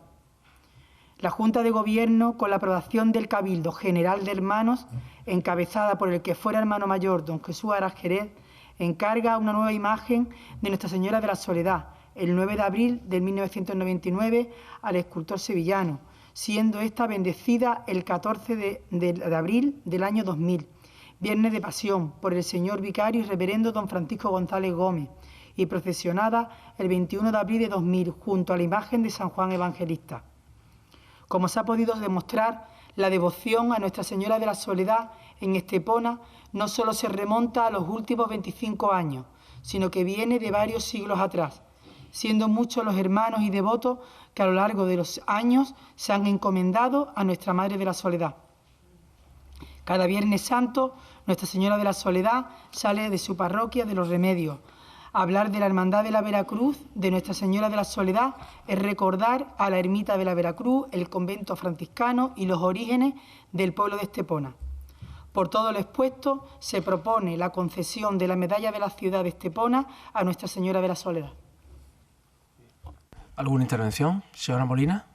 La Junta de Gobierno, con la aprobación del Cabildo General de Hermanos, encabezada por el que fuera hermano mayor don Jesús Aras Jerez, encarga una nueva imagen de Nuestra Señora de la Soledad, el 9 de abril de 1999, al escultor sevillano, siendo esta bendecida el 14 de abril del año 2000, Viernes de Pasión, por el señor vicario y reverendo don Francisco González Gómez, y procesionada el 21 de abril de 2000, junto a la imagen de San Juan Evangelista. Como se ha podido demostrar, la devoción a Nuestra Señora de la Soledad en Estepona no solo se remonta a los últimos 25 años, sino que viene de varios siglos atrás, siendo muchos los hermanos y devotos que a lo largo de los años se han encomendado a Nuestra Madre de la Soledad. Cada Viernes Santo, Nuestra Señora de la Soledad sale de su parroquia de Los Remedios. Hablar de la Hermandad de la Veracruz, de Nuestra Señora de la Soledad, es recordar a la ermita de la Veracruz, el convento franciscano y los orígenes del pueblo de Estepona. Por todo lo expuesto, se propone la concesión de la medalla de la ciudad de Estepona a Nuestra Señora de la Soledad. ¿Alguna intervención, señora Molina?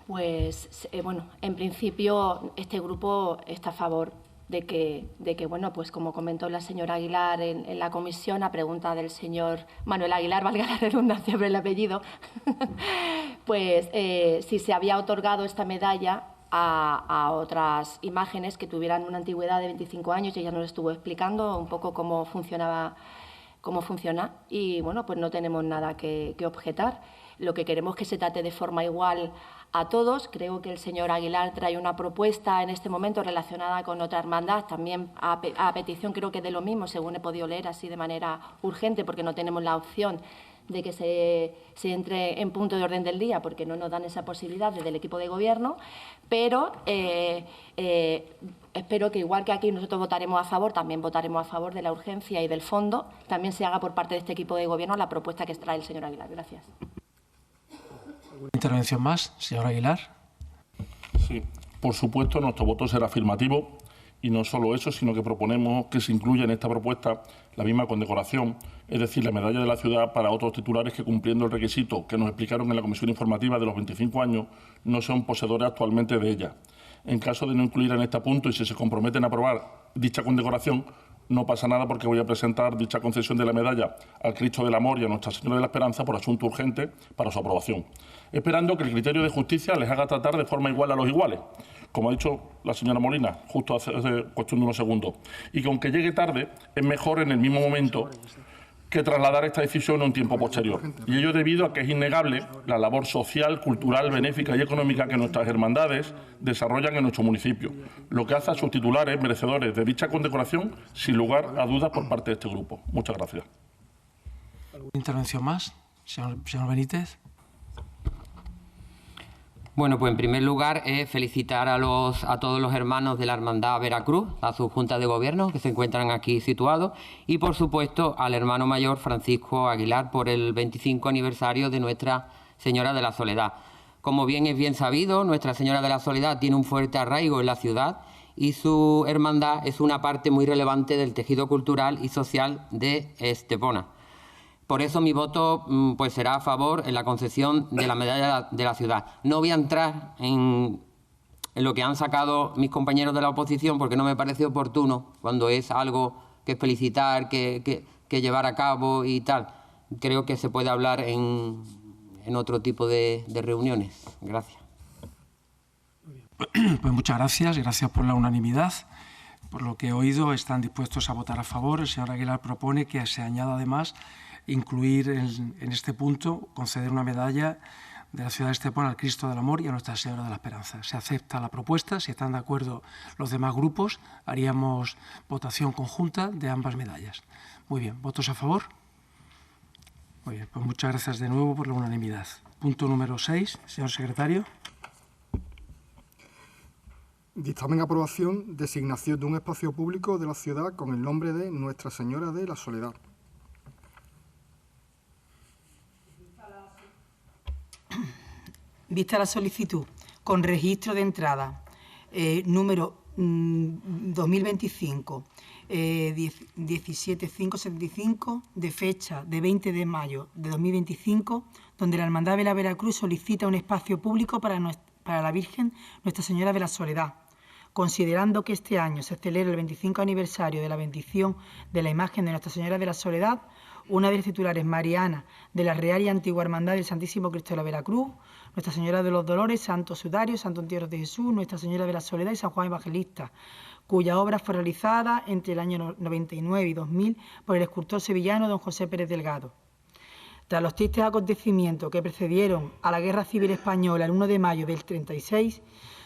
Pues, bueno, en principio este grupo está a favor de que bueno, pues como comentó la señora Aguilar en la comisión, a pregunta del señor Manuel Aguilar, valga la redundancia por el apellido, pues si se había otorgado esta medalla a otras imágenes que tuvieran una antigüedad de 25 años, y ella nos estuvo explicando un poco cómo funciona, y bueno, pues no tenemos nada que objetar. Lo que queremos es que se trate de forma igual a todos. Creo que el señor Aguilar trae una propuesta en este momento relacionada con otra hermandad, también a petición creo que de lo mismo, según he podido leer así de manera urgente, porque no tenemos la opción de que se entre en punto de orden del día, porque no nos dan esa posibilidad desde el equipo de gobierno, pero espero que igual que aquí nosotros votaremos a favor, también votaremos a favor de la urgencia y del fondo, también se haga por parte de este equipo de gobierno la propuesta que trae el señor Aguilar. Gracias. ¿Alguna intervención más, señor Aguilar? Sí, por supuesto, nuestro voto será afirmativo, y no solo eso, sino que proponemos que se incluya en esta propuesta la misma condecoración, es decir, la medalla de la ciudad para otros titulares que, cumpliendo el requisito que nos explicaron en la comisión informativa de los 25 años, no son poseedores actualmente de ella. En caso de no incluir en este punto y si se comprometen a aprobar dicha condecoración, no pasa nada, porque voy a presentar dicha concesión de la medalla al Cristo del Amor y a Nuestra Señora de la Esperanza por asunto urgente para su aprobación, esperando que el criterio de justicia les haga tratar de forma igual a los iguales, como ha dicho la señora Molina justo hace cuestión de unos segundos, y que aunque llegue tarde es mejor en el mismo momento que trasladar esta decisión a un tiempo posterior. Y ello debido a que es innegable la labor social, cultural, benéfica y económica que nuestras hermandades desarrollan en nuestro municipio, lo que hace a sus titulares merecedores de dicha condecoración, sin lugar a dudas, por parte de este grupo. Muchas gracias. ¿Alguna intervención más, señor Benítez? Bueno, pues en primer lugar felicitar a todos los hermanos de la Hermandad Veracruz, a su Junta de Gobierno, que se encuentran aquí situados, y por supuesto al hermano mayor Francisco Aguilar por el 25 aniversario de Nuestra Señora de la Soledad. Como bien es bien sabido, Nuestra Señora de la Soledad tiene un fuerte arraigo en la ciudad y su hermandad es una parte muy relevante del tejido cultural y social de Estepona. Por eso mi voto pues será a favor en la concesión de la medalla de la ciudad. No voy a entrar en lo que han sacado mis compañeros de la oposición, porque no me parece oportuno cuando es algo que felicitar, que llevar a cabo y tal. Creo que se puede hablar en otro tipo de reuniones. Gracias. Pues muchas gracias por la unanimidad. Por lo que he oído, están dispuestos a votar a favor. El señor Aguilar propone que se añada además incluir en este punto, conceder una medalla de la ciudad de Estepona al Cristo del Amor y a Nuestra Señora de la Esperanza. Se acepta la propuesta. Si están de acuerdo los demás grupos, haríamos votación conjunta de ambas medallas. Muy bien. ¿Votos a favor? Muy bien. Pues muchas gracias de nuevo por la unanimidad. Punto número 6, señor secretario. Dictamen aprobación, designación de un espacio público de la ciudad con el nombre de Nuestra Señora de la Soledad. Vista la solicitud con registro de entrada número 2025 17575 de fecha de 20 de mayo de 2025, donde la Hermandad de la Veracruz solicita un espacio público para la Virgen Nuestra Señora de la Soledad, considerando que este año se celebra el 25 aniversario de la bendición de la imagen de Nuestra Señora de la Soledad, una de las titulares marianas de la Real y Antigua Hermandad del Santísimo Cristo de la Veracruz, Nuestra Señora de los Dolores, Santo Sudario, Santo Entierro de Jesús, Nuestra Señora de la Soledad y San Juan Evangelista, cuya obra fue realizada entre el año 99 y 2000 por el escultor sevillano don José Pérez Delgado. Tras los tristes acontecimientos que precedieron a la Guerra Civil Española el 1 de mayo del 36,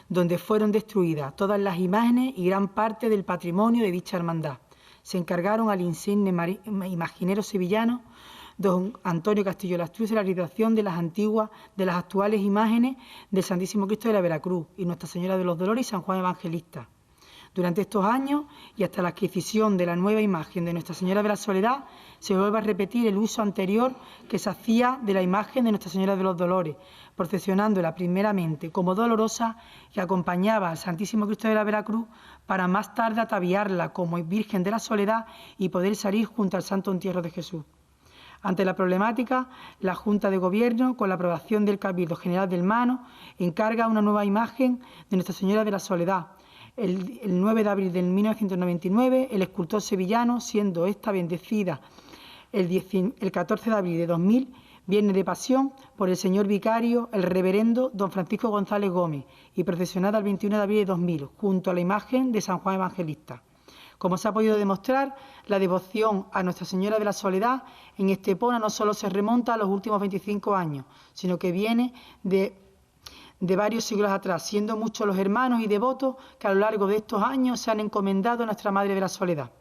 donde fueron destruidas todas las imágenes y gran parte del patrimonio de dicha hermandad, se encargaron al insigne imaginero sevillano don Antonio Castillo Lastruz la realización de las actuales imágenes del Santísimo Cristo de la Veracruz y Nuestra Señora de los Dolores y San Juan Evangelista. Durante estos años y hasta la adquisición de la nueva imagen de Nuestra Señora de la Soledad, se vuelve a repetir el uso anterior que se hacía de la imagen de Nuestra Señora de los Dolores, procesionándola primeramente como dolorosa que acompañaba al Santísimo Cristo de la Veracruz para más tarde ataviarla como Virgen de la Soledad y poder salir junto al Santo Entierro de Jesús. Ante la problemática, la Junta de Gobierno, con la aprobación del Cabildo General del Mano, encarga una nueva imagen de Nuestra Señora de la Soledad. El 9 de abril de 1999, el escultor sevillano, siendo esta bendecida el 14 de abril de 2000, Viernes de Pasión, por el señor vicario, el reverendo don Francisco González Gómez, y procesionada el 21 de abril de 2000, junto a la imagen de San Juan Evangelista. Como se ha podido demostrar, la devoción a Nuestra Señora de la Soledad en Estepona no solo se remonta a los últimos 25 años, sino que viene de varios siglos atrás, siendo muchos los hermanos y devotos que a lo largo de estos años se han encomendado a Nuestra Madre de la Soledad.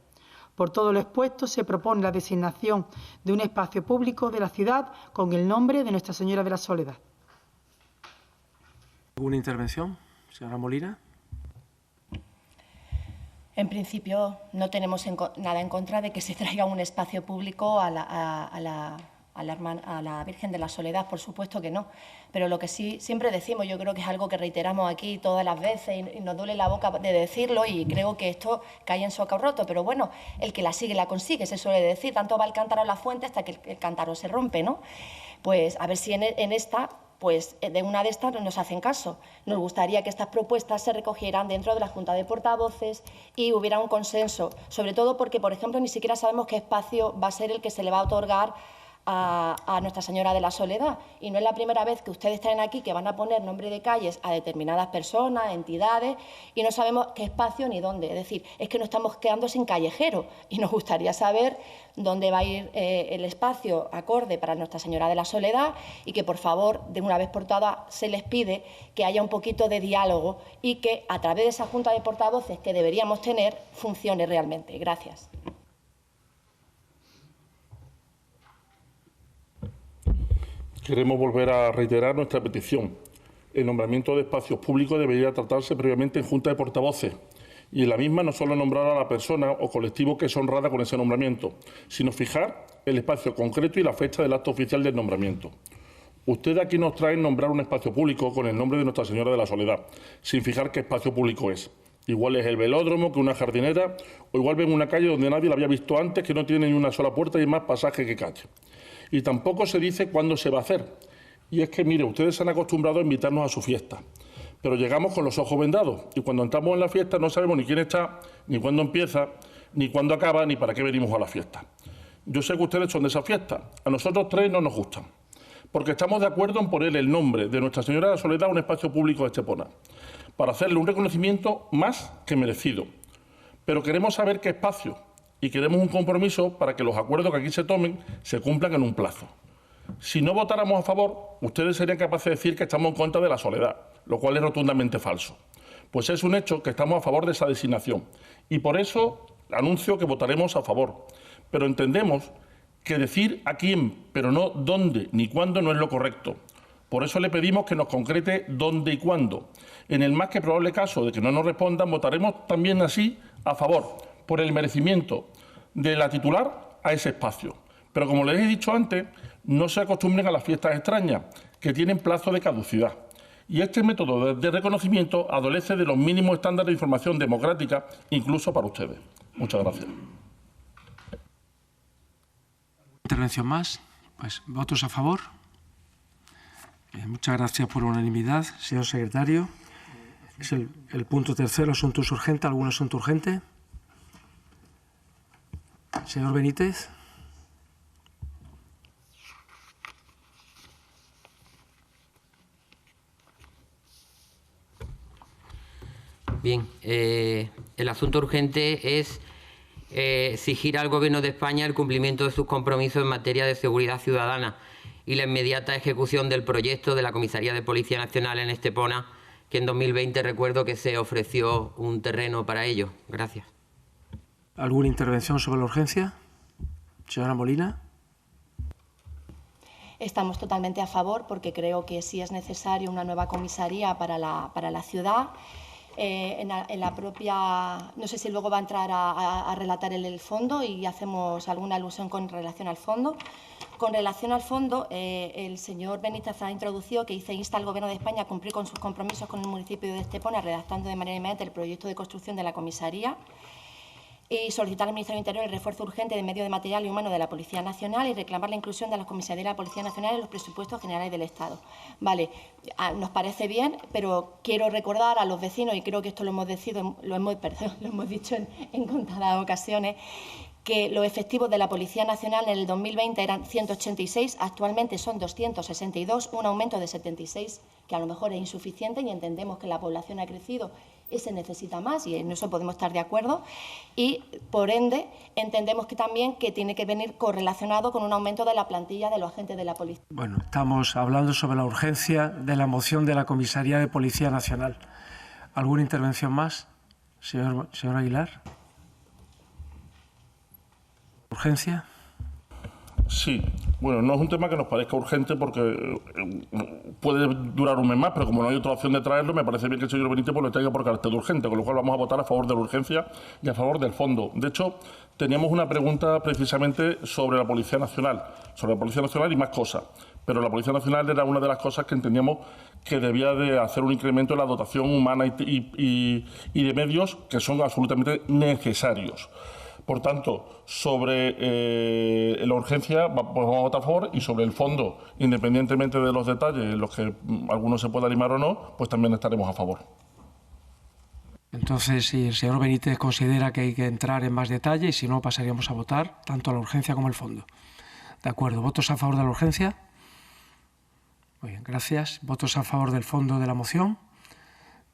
Por todo lo expuesto, se propone la designación de un espacio público de la ciudad con el nombre de Nuestra Señora de la Soledad. ¿Alguna intervención, señora Molina? En principio, no tenemos nada en contra de que se traiga un espacio público a la Virgen de la Soledad, por supuesto que no. Pero lo que sí siempre decimos, yo creo que es algo que reiteramos aquí todas las veces y nos duele la boca de decirlo y creo que esto cae en soca roto, pero bueno, el que la sigue la consigue, se suele decir, tanto va el cántaro a la fuente hasta que el cántaro se rompe, ¿no? Pues a ver si en esta, pues de una de estas nos hacen caso. Nos gustaría que estas propuestas se recogieran dentro de la Junta de Portavoces y hubiera un consenso, sobre todo porque, por ejemplo, ni siquiera sabemos qué espacio va a ser el que se le va a otorgar a Nuestra Señora de la Soledad. Y no es la primera vez que ustedes traen aquí que van a poner nombre de calles a determinadas personas, entidades, y no sabemos qué espacio ni dónde. Es decir, es que nos estamos quedando sin callejero y nos gustaría saber dónde va a ir el espacio acorde para Nuestra Señora de la Soledad y que, por favor, de una vez por todas, se les pide que haya un poquito de diálogo y que, a través de esa Junta de Portavoces que deberíamos tener, funcione realmente. Gracias. Queremos volver a reiterar nuestra petición. El nombramiento de espacios públicos debería tratarse previamente en Junta de Portavoces y en la misma no solo nombrar a la persona o colectivo que es honrada con ese nombramiento, sino fijar el espacio concreto y la fecha del acto oficial del nombramiento. Ustedes aquí nos traen nombrar un espacio público con el nombre de Nuestra Señora de la Soledad, sin fijar qué espacio público es. Igual es el velódromo que una jardinera, o igual ven una calle donde nadie la había visto antes, que no tiene ni una sola puerta y más pasaje que calle. Y tampoco se dice cuándo se va a hacer. Y es que, mire, ustedes se han acostumbrado a invitarnos a su fiesta, pero llegamos con los ojos vendados y cuando entramos en la fiesta no sabemos ni quién está, ni cuándo empieza, ni cuándo acaba, ni para qué venimos a la fiesta. Yo sé que ustedes son de esa fiesta. A nosotros tres no nos gustan, porque estamos de acuerdo en poner el nombre de Nuestra Señora de la Soledad a un espacio público de Estepona, para hacerle un reconocimiento más que merecido. Pero queremos saber qué espacio y queremos un compromiso para que los acuerdos que aquí se tomen se cumplan en un plazo. Si no votáramos a favor, ustedes serían capaces de decir que estamos en contra de la soledad, lo cual es rotundamente falso. Pues es un hecho que estamos a favor de esa designación y por eso anuncio que votaremos a favor. Pero entendemos que decir a quién, pero no dónde ni cuándo no es lo correcto. Por eso le pedimos que nos concrete dónde y cuándo. En el más que probable caso de que no nos respondan, votaremos también así a favor, por el merecimiento de la titular a ese espacio. Pero como les he dicho antes, no se acostumbren a las fiestas extrañas, que tienen plazo de caducidad. Y este método de reconocimiento adolece de los mínimos estándares de información democrática, incluso para ustedes. Muchas gracias. ¿Intervención más? Pues votos a favor. Muchas gracias por unanimidad, señor secretario. Es el punto tercero, asuntos urgentes. ¿Algún asunto urgente? Señor Benítez. Bien, el asunto urgente es exigir al Gobierno de España el cumplimiento de sus compromisos en materia de seguridad ciudadana y la inmediata ejecución del proyecto de la Comisaría de Policía Nacional en Estepona, que en 2020 recuerdo que se ofreció un terreno para ello. Gracias. ¿Alguna intervención sobre la urgencia? Señora Molina. Estamos totalmente a favor porque creo que sí es necesario una nueva comisaría para la ciudad. En la propia, no sé si luego va a entrar a relatar el fondo y hacemos alguna alusión con relación al fondo. Con relación al fondo, el señor Benítez ha introducido que insta al Gobierno de España a cumplir con sus compromisos con el municipio de Estepona, redactando de manera inmediata el proyecto de construcción de la comisaría y solicitar al Ministerio del Interior el refuerzo urgente de medios de material y humano de la Policía Nacional y reclamar la inclusión de las comisarías de la Policía Nacional en los presupuestos generales del Estado. Vale, nos parece bien, pero quiero recordar a los vecinos, y creo que esto lo hemos dicho en contadas ocasiones, que los efectivos de la Policía Nacional en el 2020 eran 186, actualmente son 262, un aumento de 76, que a lo mejor es insuficiente y entendemos que la población ha crecido y se necesita más y en eso podemos estar de acuerdo y, por ende, entendemos que también que tiene que venir correlacionado con un aumento de la plantilla de los agentes de la policía. Bueno, estamos hablando sobre la urgencia de la moción de la Comisaría de Policía Nacional. ¿Alguna intervención más? Señor Aguilar. ¿Urgencia? Sí. Bueno, no es un tema que nos parezca urgente porque puede durar un mes más, pero como no hay otra opción de traerlo, me parece bien que el señor Benítez lo traiga por carácter de urgente, con lo cual vamos a votar a favor de la urgencia y a favor del fondo. De hecho, teníamos una pregunta precisamente sobre la Policía Nacional y más cosas. Pero la Policía Nacional era una de las cosas que entendíamos que debía de hacer un incremento en la dotación humana y de medios que son absolutamente necesarios. Por tanto, sobre la urgencia pues vamos a votar a favor y sobre el fondo, independientemente de los detalles en los que algunos se pueda animar o no, pues también estaremos a favor. Entonces, si el señor Benítez considera que hay que entrar en más detalle y si no, pasaríamos a votar tanto la urgencia como el fondo. De acuerdo. ¿Votos a favor de la urgencia? Muy bien, gracias. ¿Votos a favor del fondo de la moción?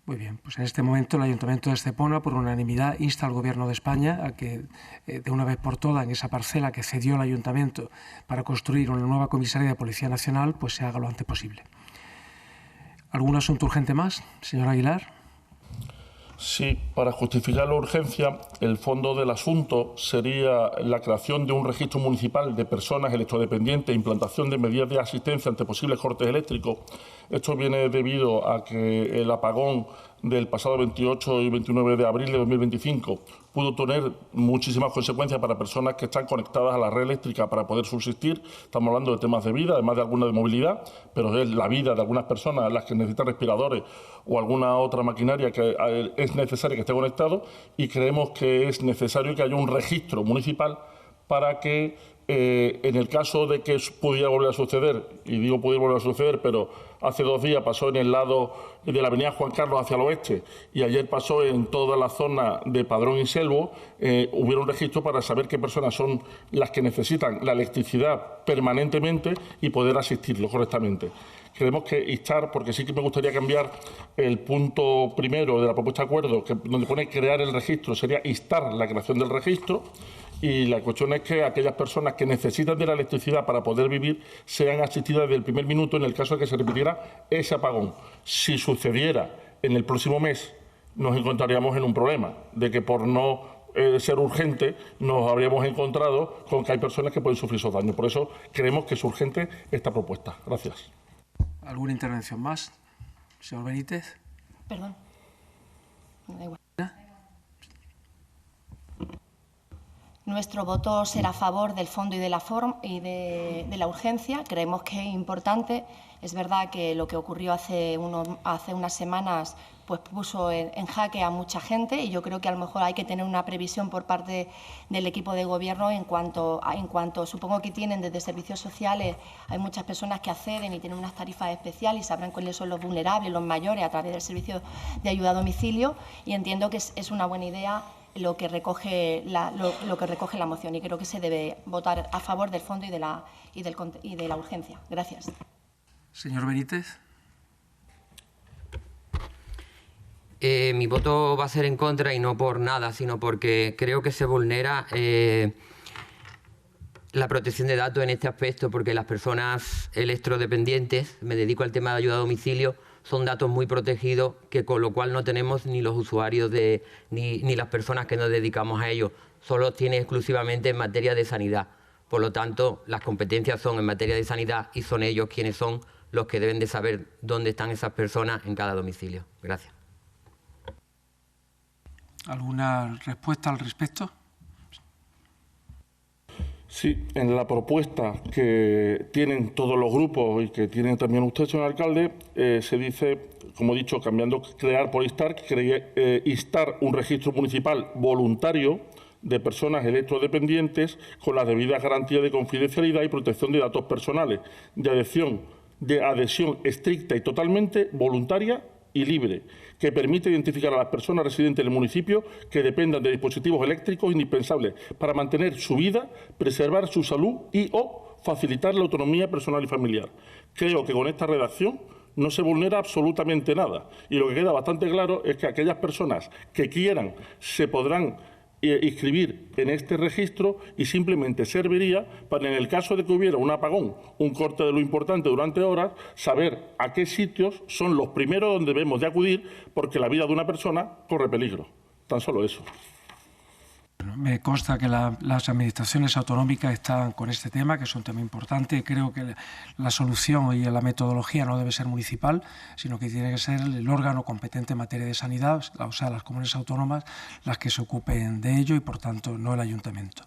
Muy bien, pues en este momento el Ayuntamiento de Estepona, por unanimidad, insta al Gobierno de España a que, de una vez por todas, en esa parcela que cedió el Ayuntamiento para construir una nueva comisaría de Policía Nacional, pues se haga lo antes posible. ¿Algún asunto urgente más, señor Aguilar? Sí, para justificar la urgencia, el fondo del asunto sería la creación de un registro municipal de personas electrodependientes e implantación de medidas de asistencia ante posibles cortes eléctricos. Esto viene debido a que el apagón del pasado 28 y 29 de abril de 2025 pudo tener muchísimas consecuencias para personas que están conectadas a la red eléctrica para poder subsistir. Estamos hablando de temas de vida, además de alguna de movilidad, pero es la vida de algunas personas las que necesitan respiradores o alguna otra maquinaria que es necesaria que esté conectado, y creemos que es necesario que haya un registro municipal para que En el caso de que pudiera volver a suceder, y digo pudiera volver a suceder, pero hace 2 días pasó en el lado de la avenida Juan Carlos hacia el oeste y ayer pasó en toda la zona de Padrón y Selvo, hubiera un registro para saber qué personas son las que necesitan la electricidad permanentemente y poder asistirlo correctamente. Queremos que instar, porque sí que me gustaría cambiar el punto primero de la propuesta de acuerdo, donde pone crear el registro, sería instar la creación del registro. Y la cuestión es que aquellas personas que necesitan de la electricidad para poder vivir sean asistidas desde el primer minuto en el caso de que se repitiera ese apagón. Si sucediera en el próximo mes, nos encontraríamos en un problema de que por no ser urgente nos habríamos encontrado con que hay personas que pueden sufrir esos daños. Por eso creemos que es urgente esta propuesta. Gracias. ¿Alguna intervención más? Señor Benítez. Perdón. Me da igual. Nuestro voto será a favor del fondo y de la urgencia. Creemos que es importante. Es verdad que lo que ocurrió hace unas semanas pues puso en jaque a mucha gente y yo creo que a lo mejor hay que tener una previsión por parte del equipo de gobierno en cuanto supongo que tienen desde servicios sociales, hay muchas personas que acceden y tienen unas tarifas especiales y sabrán cuáles son los vulnerables, los mayores a través del servicio de ayuda a domicilio y entiendo que es una buena idea lo que recoge la moción y creo que se debe votar a favor del fondo y de la urgencia. Gracias. Señor Benítez. Mi voto va a ser en contra y no por nada, sino porque creo que se vulnera la protección de datos en este aspecto, porque las personas electrodependientes, me dedico al tema de ayuda a domicilio, son datos muy protegidos, que con lo cual no tenemos ni los usuarios ni las personas que nos dedicamos a ello. Solo tiene exclusivamente en materia de sanidad. Por lo tanto, las competencias son en materia de sanidad y son ellos quienes son los que deben de saber dónde están esas personas en cada domicilio. Gracias. ¿Alguna respuesta al respecto? Sí, en la propuesta que tienen todos los grupos y que tienen también usted, señor alcalde, se dice, como he dicho, cambiando crear por instar, instar un registro municipal voluntario de personas electrodependientes con las debidas garantías de confidencialidad y protección de datos personales, de adhesión estricta y totalmente voluntaria y libre, que permite identificar a las personas residentes en el municipio que dependan de dispositivos eléctricos indispensables para mantener su vida, preservar su salud y o facilitar la autonomía personal y familiar. Creo que con esta redacción no se vulnera absolutamente nada y lo que queda bastante claro es que aquellas personas que quieran se podrán inscribir en este registro y simplemente serviría para, en el caso de que hubiera un apagón, un corte de lo importante durante horas, saber a qué sitios son los primeros donde debemos de acudir porque la vida de una persona corre peligro. Tan solo eso. Me consta que las administraciones autonómicas están con este tema, que es un tema importante. Creo que la solución y la metodología no debe ser municipal, sino que tiene que ser el órgano competente en materia de sanidad, o sea, las comunidades autónomas, las que se ocupen de ello y, por tanto, no el ayuntamiento.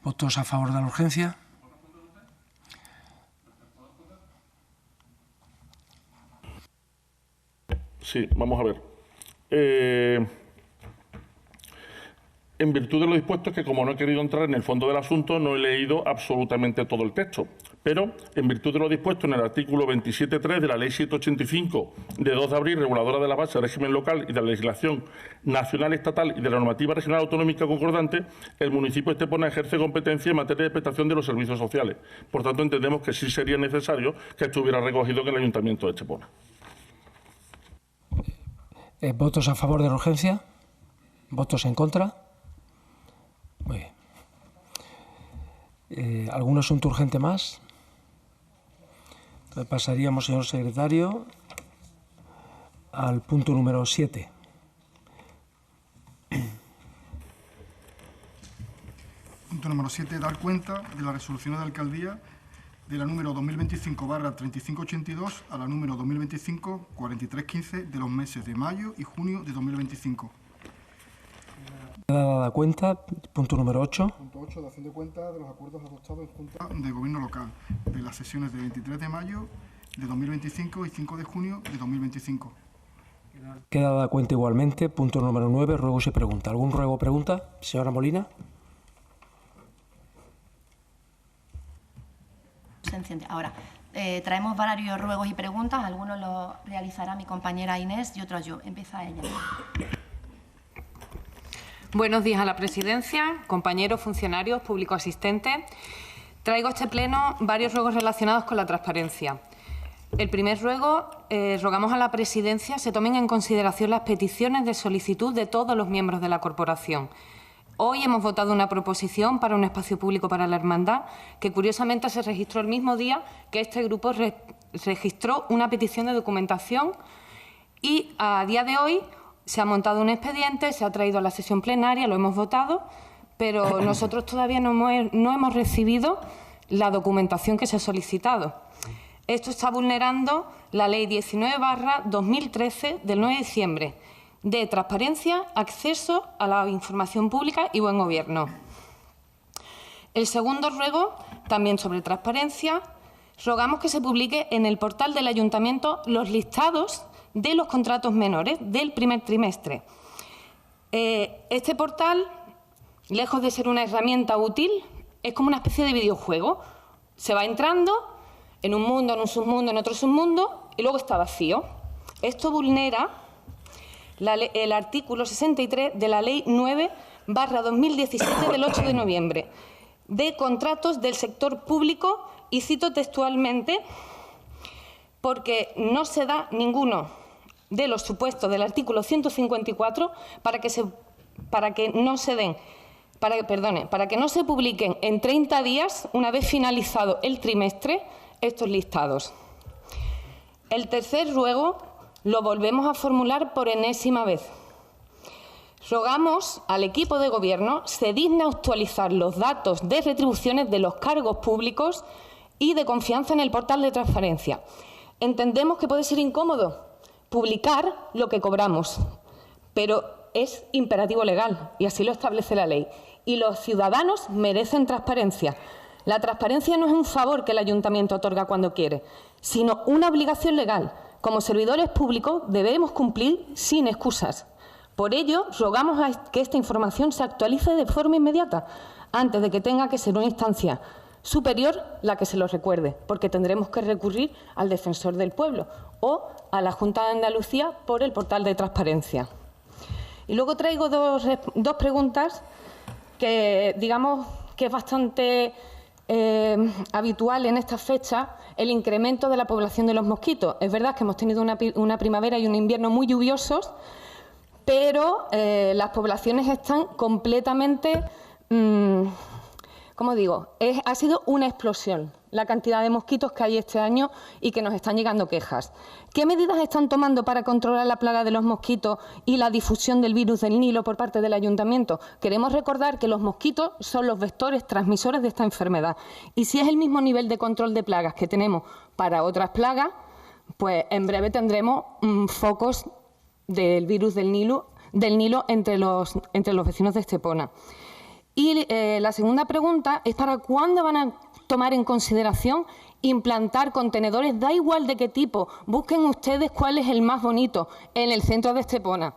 ¿Votos a favor de la urgencia? Sí, vamos a ver. En virtud de lo dispuesto es que, como no he querido entrar en el fondo del asunto, no he leído absolutamente todo el texto. Pero, en virtud de lo dispuesto en el artículo 27.3 de la Ley 785 de 2 de abril, reguladora de la base del régimen local y de la legislación nacional, estatal y de la normativa regional autonómica concordante, el municipio de Estepona ejerce competencia en materia de prestación de los servicios sociales. Por tanto, entendemos que sí sería necesario que estuviera recogido en el Ayuntamiento de Estepona. ¿Votos a favor de la urgencia? ¿Votos en contra? Muy bien. ¿Algún asunto urgente más? Entonces pasaríamos, señor secretario, al punto número 7. Punto número 7. Dar cuenta de las resoluciones de alcaldía de la número 2025/3582 a la número 2025/4315 de los meses de mayo y junio de 2025. Dada cuenta, punto número 8. Punto 8. Dación de cuenta de los acuerdos adoptados en Junta de Gobierno Local de las sesiones de 23 de mayo de 2025 y 5 de junio de 2025. Queda dada cuenta igualmente. Punto número 9. Ruegos y pregunta. ¿Algún ruego o pregunta? Señora Molina. asistente. Ahora, traemos varios ruegos y preguntas. Algunos los realizará mi compañera Inés y otros yo. Empieza ella. Buenos días a la presidencia, compañeros, funcionarios, público asistente. Traigo a este pleno varios ruegos relacionados con la transparencia. El primer ruego, rogamos a la presidencia se tomen en consideración las peticiones de solicitud de todos los miembros de la corporación. Hoy hemos votado una proposición para un espacio público para la hermandad que curiosamente se registró el mismo día que este grupo registró una petición de documentación y a día de hoy se ha montado un expediente, se ha traído a la sesión plenaria, lo hemos votado, pero nosotros todavía no hemos recibido la documentación que se ha solicitado. Esto está vulnerando la Ley 19/2013 del 9 de diciembre de transparencia, acceso a la información pública y buen gobierno. El segundo ruego, también sobre transparencia, rogamos que se publique en el portal del Ayuntamiento los listados de los contratos menores del primer trimestre. Este portal, lejos de ser una herramienta útil, es como una especie de videojuego. Se va entrando en un mundo, en un submundo, en otro submundo y luego está vacío. Esto vulnera el artículo 63 de la Ley 9/2017 del 8 de noviembre de contratos del sector público y cito textualmente porque no se da ninguno de los supuestos del artículo 154 para que no se publiquen en 30 días una vez finalizado el trimestre estos listados. El tercer ruego lo volvemos a formular por enésima vez. Rogamos al equipo de Gobierno se digne actualizar los datos de retribuciones de los cargos públicos y de confianza en el portal de transparencia. Entendemos que puede ser incómodo publicar lo que cobramos, pero es imperativo legal y así lo establece la ley. Y los ciudadanos merecen transparencia. La transparencia no es un favor que el Ayuntamiento otorga cuando quiere, sino una obligación legal. Como servidores públicos debemos cumplir sin excusas. Por ello, rogamos que esta información se actualice de forma inmediata, antes de que tenga que ser una instancia superior la que se lo recuerde, porque tendremos que recurrir al Defensor del Pueblo o a la Junta de Andalucía por el portal de transparencia. Y luego traigo dos preguntas que digamos que es bastante habitual en esta fecha el incremento de la población de los mosquitos. Es verdad que hemos tenido una primavera y un invierno muy lluviosos, pero las poblaciones están completamente, ¿cómo digo? Ha sido una explosión la cantidad de mosquitos que hay este año y que nos están llegando quejas. ¿Qué medidas están tomando para controlar la plaga de los mosquitos y la difusión del virus del Nilo por parte del Ayuntamiento? Queremos recordar que los mosquitos son los vectores transmisores de esta enfermedad y si es el mismo nivel de control de plagas que tenemos para otras plagas, pues en breve tendremos focos del virus del Nilo entre los vecinos de Estepona. Y la segunda pregunta es ¿para cuándo van a tomar en consideración implantar contenedores, da igual de qué tipo, busquen ustedes cuál es el más bonito, en el centro de Estepona?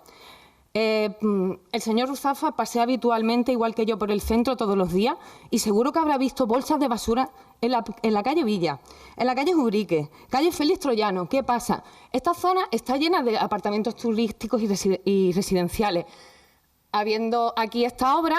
El señor Ruzafa pasea habitualmente, igual que yo, por el centro todos los días y seguro que habrá visto bolsas de basura en la calle Villa, en la calle Ubrique, calle Félix Troyano. ¿Qué pasa? Esta zona está llena de apartamentos turísticos y residenciales. Habiendo aquí esta obra,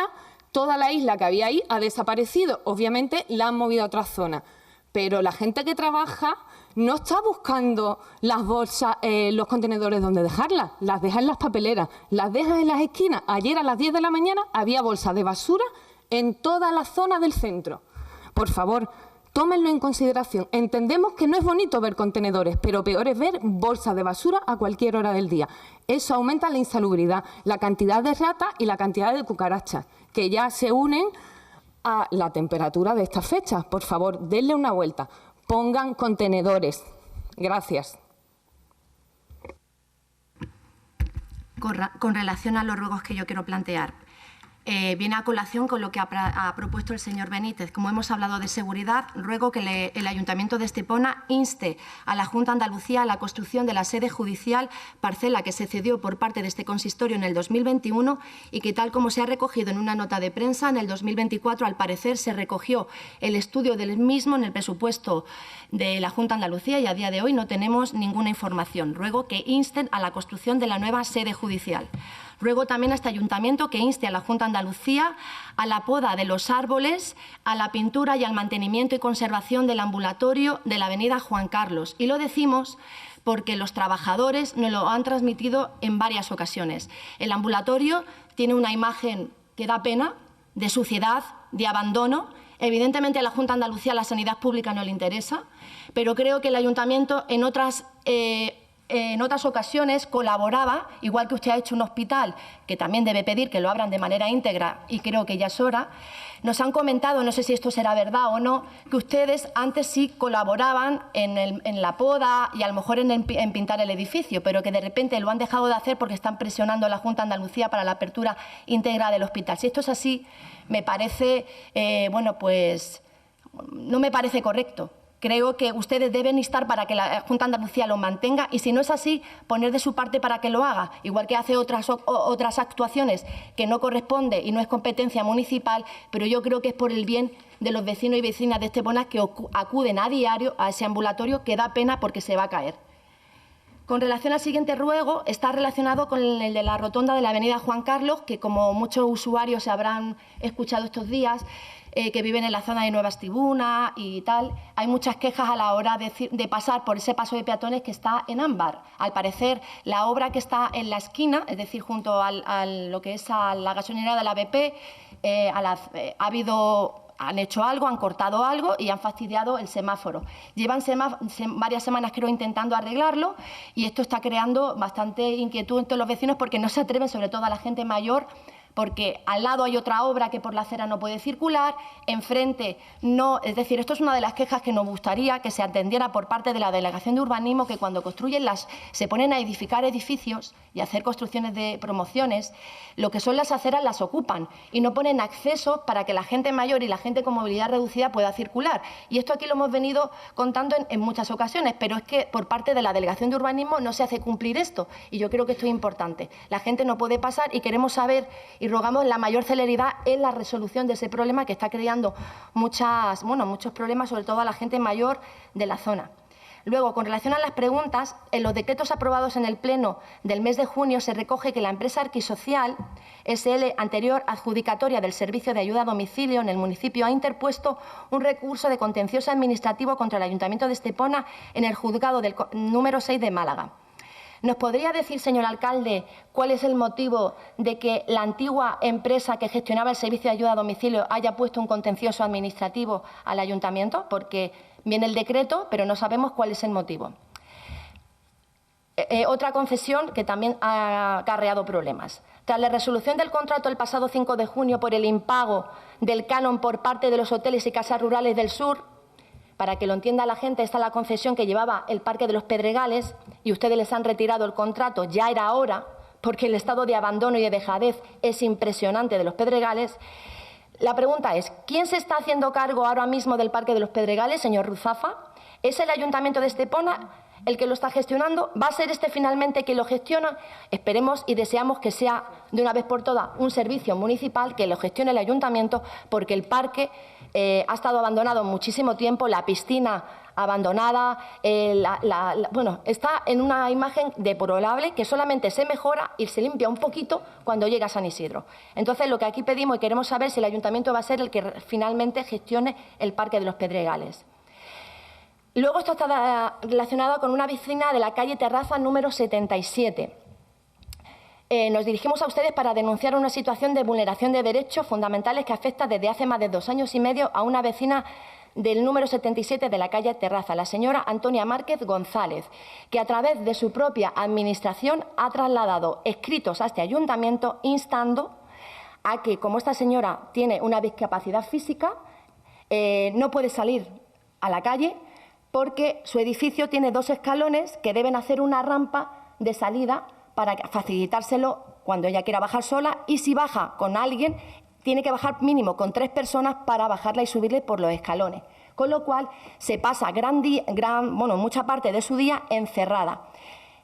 toda la isla que había ahí ha desaparecido. Obviamente la han movido a otra zona. Pero la gente que trabaja no está buscando las bolsas, los contenedores donde dejarlas. Las deja en las papeleras, las deja en las esquinas. Ayer a las 10 de la mañana había bolsas de basura en toda la zona del centro. Por favor, tómenlo en consideración. Entendemos que no es bonito ver contenedores, pero peor es ver bolsas de basura a cualquier hora del día. Eso aumenta la insalubridad, la cantidad de ratas y la cantidad de cucarachas, que ya se unen a la temperatura de estas fechas. Por favor, denle una vuelta. Pongan contenedores. Gracias. Con relación a los ruegos que yo quiero plantear, viene a colación con lo que ha propuesto el señor Benítez. Como hemos hablado de seguridad, ruego que el Ayuntamiento de Estepona inste a la Junta de Andalucía a la construcción de la sede judicial, parcela que se cedió por parte de este consistorio en el 2021 y que, tal como se ha recogido en una nota de prensa, en el 2024, al parecer, se recogió el estudio del mismo en el presupuesto de la Junta de Andalucía y a día de hoy no tenemos ninguna información. Ruego que insten a la construcción de la nueva sede judicial. Ruego también a este Ayuntamiento que inste a la Junta de Andalucía a la poda de los árboles, a la pintura y al mantenimiento y conservación del ambulatorio de la avenida Juan Carlos. Y lo decimos porque los trabajadores nos lo han transmitido en varias ocasiones. El ambulatorio tiene una imagen que da pena, de suciedad, de abandono. Evidentemente a la Junta de Andalucía la sanidad pública no le interesa, pero creo que el Ayuntamiento en otras ocasiones colaboraba, igual que usted ha hecho un hospital, que también debe pedir que lo abran de manera íntegra y creo que ya es hora. Nos han comentado, no sé si esto será verdad o no, que ustedes antes sí colaboraban en la poda y a lo mejor en pintar el edificio, pero que de repente lo han dejado de hacer porque están presionando a la Junta de Andalucía para la apertura íntegra del hospital. Si esto es así, me parece, pues no me parece correcto. Creo que ustedes deben instar para que la Junta de Andalucía lo mantenga y, si no es así, poner de su parte para que lo haga, igual que hace otras actuaciones que no corresponde y no es competencia municipal, pero yo creo que es por el bien de los vecinos y vecinas de Estepona que acuden a diario a ese ambulatorio, que da pena porque se va a caer. Con relación al siguiente ruego, está relacionado con el de la rotonda de la avenida Juan Carlos, que, como muchos usuarios se habrán escuchado estos días, que viven en la zona de Nuevas Tribunas y tal, hay muchas quejas a la hora de pasar por ese paso de peatones que está en ámbar. Al parecer, la obra que está en la esquina, es decir, junto a lo que es a la gasolinera de la BP, han hecho algo, han cortado algo y han fastidiado el semáforo. Llevan varias semanas, creo, intentando arreglarlo, y esto está creando bastante inquietud entre los vecinos porque no se atreven, sobre todo a la gente mayor, porque al lado hay otra obra que por la acera no puede circular, enfrente no. Es decir, esto es una de las quejas que nos gustaría que se atendiera por parte de la Delegación de Urbanismo, que cuando construyen se ponen a edificar edificios y a hacer construcciones de promociones, lo que son las aceras las ocupan y no ponen acceso para que la gente mayor y la gente con movilidad reducida pueda circular. Y esto aquí lo hemos venido contando en muchas ocasiones, pero es que por parte de la Delegación de Urbanismo no se hace cumplir esto, y yo creo que esto es importante. La gente no puede pasar y queremos saber y rogamos la mayor celeridad en la resolución de ese problema que está creando muchos problemas, sobre todo a la gente mayor de la zona. Luego, con relación a las preguntas, en los decretos aprobados en el Pleno del mes de junio se recoge que la empresa Arquisocial SL, anterior adjudicatoria del servicio de ayuda a domicilio en el municipio, ha interpuesto un recurso de contencioso administrativo contra el Ayuntamiento de Estepona en el juzgado del número 6 de Málaga. ¿Nos podría decir, señor alcalde, cuál es el motivo de que la antigua empresa que gestionaba el servicio de ayuda a domicilio haya puesto un contencioso administrativo al ayuntamiento? Porque viene el decreto, pero no sabemos cuál es el motivo. Otra concesión que también ha acarreado problemas. Tras la resolución del contrato el pasado 5 de junio por el impago del canon por parte de los hoteles y casas rurales del sur, para que lo entienda la gente, esta es la concesión que llevaba el Parque de los Pedregales y ustedes les han retirado el contrato, ya era hora, porque el estado de abandono y de dejadez es impresionante de los Pedregales. La pregunta es, ¿quién se está haciendo cargo ahora mismo del Parque de los Pedregales, señor Ruzafa? ¿Es el Ayuntamiento de Estepona el que lo está gestionando? ¿Va a ser este finalmente quien lo gestiona? Esperemos y deseamos que sea de una vez por todas un servicio municipal, que lo gestione el Ayuntamiento, porque el parque ha estado abandonado muchísimo tiempo, la piscina abandonada, está en una imagen deplorable que solamente se mejora y se limpia un poquito cuando llega a San Isidro. Entonces, lo que aquí pedimos y queremos saber si el Ayuntamiento va a ser el que finalmente gestione el Parque de los Pedregales. Luego, esto está relacionado con una vecina de la calle Terraza número 77. Nos dirigimos a ustedes para denunciar una situación de vulneración de derechos fundamentales que afecta desde hace más de 2 años y medio a una vecina del número 77 de la calle Terraza, la señora Antonia Márquez González, que a través de su propia administración ha trasladado escritos a este ayuntamiento instando a que, como esta señora tiene una discapacidad física, no puede salir a la calle porque su edificio tiene 2 escalones que deben hacer una rampa de salida para facilitárselo cuando ella quiera bajar sola, y si baja con alguien, tiene que bajar mínimo con 3 personas para bajarla y subirle por los escalones. Con lo cual se pasa mucha parte de su día encerrada.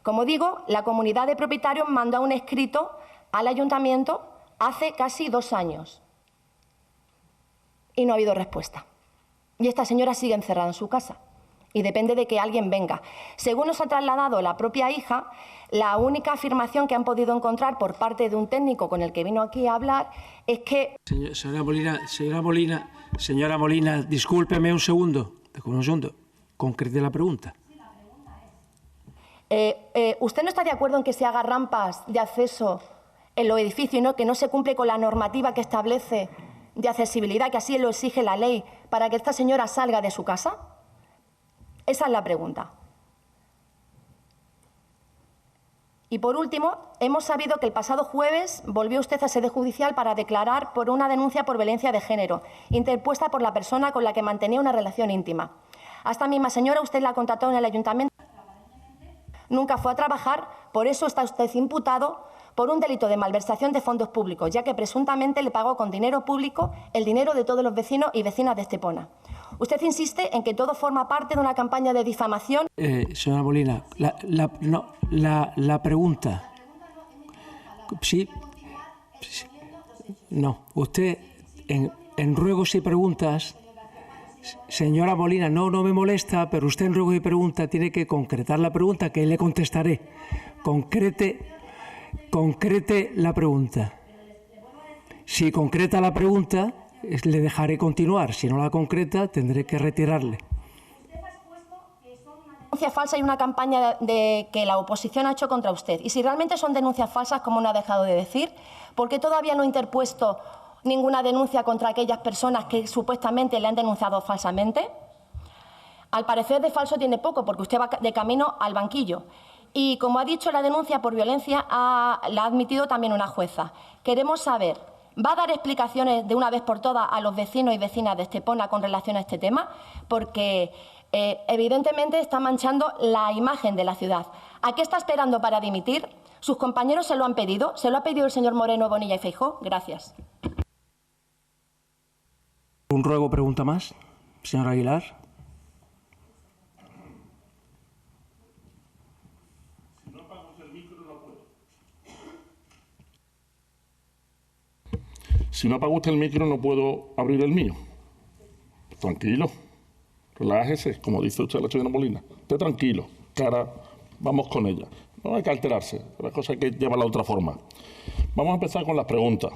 Como digo, la comunidad de propietarios mandó un escrito al ayuntamiento hace casi 2 años y no ha habido respuesta. Y esta señora sigue encerrada en su casa y depende de que alguien venga. Según nos ha trasladado la propia hija, la única afirmación que han podido encontrar por parte de un técnico con el que vino aquí a hablar es que... Señora Molina, discúlpeme un segundo. Concrete la pregunta. ¿Usted no está de acuerdo en que se haga rampas de acceso en los edificios, ¿no? Que no se cumple con la normativa que establece de accesibilidad, que así lo exige la ley, para que esta señora salga de su casa? Esa es la pregunta. Y por último, hemos sabido que el pasado jueves volvió usted a sede judicial para declarar por una denuncia por violencia de género, interpuesta por la persona con la que mantenía una relación íntima. A esta misma señora usted la contrató en el ayuntamiento. Nunca fue a trabajar, por eso está usted imputado por un delito de malversación de fondos públicos, ya que presuntamente le pagó con dinero público el dinero de todos los vecinos y vecinas de Estepona. Usted insiste en que todo forma parte de una campaña de difamación. Señora Molina, la pregunta. Sí. No, usted en ruegos y preguntas. Señora Molina, no me molesta, pero usted en ruegos y preguntas tiene que concretar la pregunta, que le contestaré. Concrete la pregunta. Si concreta la pregunta, le dejaré continuar. Si no la concreta, tendré que retirarle. Denuncia falsa y una campaña de que la oposición ha hecho contra usted. Y si realmente son denuncias falsas, como no ha dejado de decir, ¿por qué todavía no ha interpuesto ninguna denuncia contra aquellas personas que supuestamente le han denunciado falsamente? Al parecer de falso tiene poco, porque usted va de camino al banquillo. Y como ha dicho, la denuncia por violencia la ha admitido también una jueza. Queremos saber, ¿va a dar explicaciones de una vez por todas a los vecinos y vecinas de Estepona con relación a este tema? Porque evidentemente está manchando la imagen de la ciudad. ¿A qué está esperando para dimitir? ¿Sus compañeros se lo han pedido? ¿Se lo ha pedido el señor Moreno, Bonilla y Feijóo? Gracias. Un ruego, pregunta más. Señor Aguilar. Si no apaga usted el micro, no puedo abrir el mío. Tranquilo, relájese, como dice usted la señora Molina. Esté tranquilo, que ahora vamos con ella. No hay que alterarse, la cosa hay que llevarla de otra forma. Vamos a empezar con las preguntas.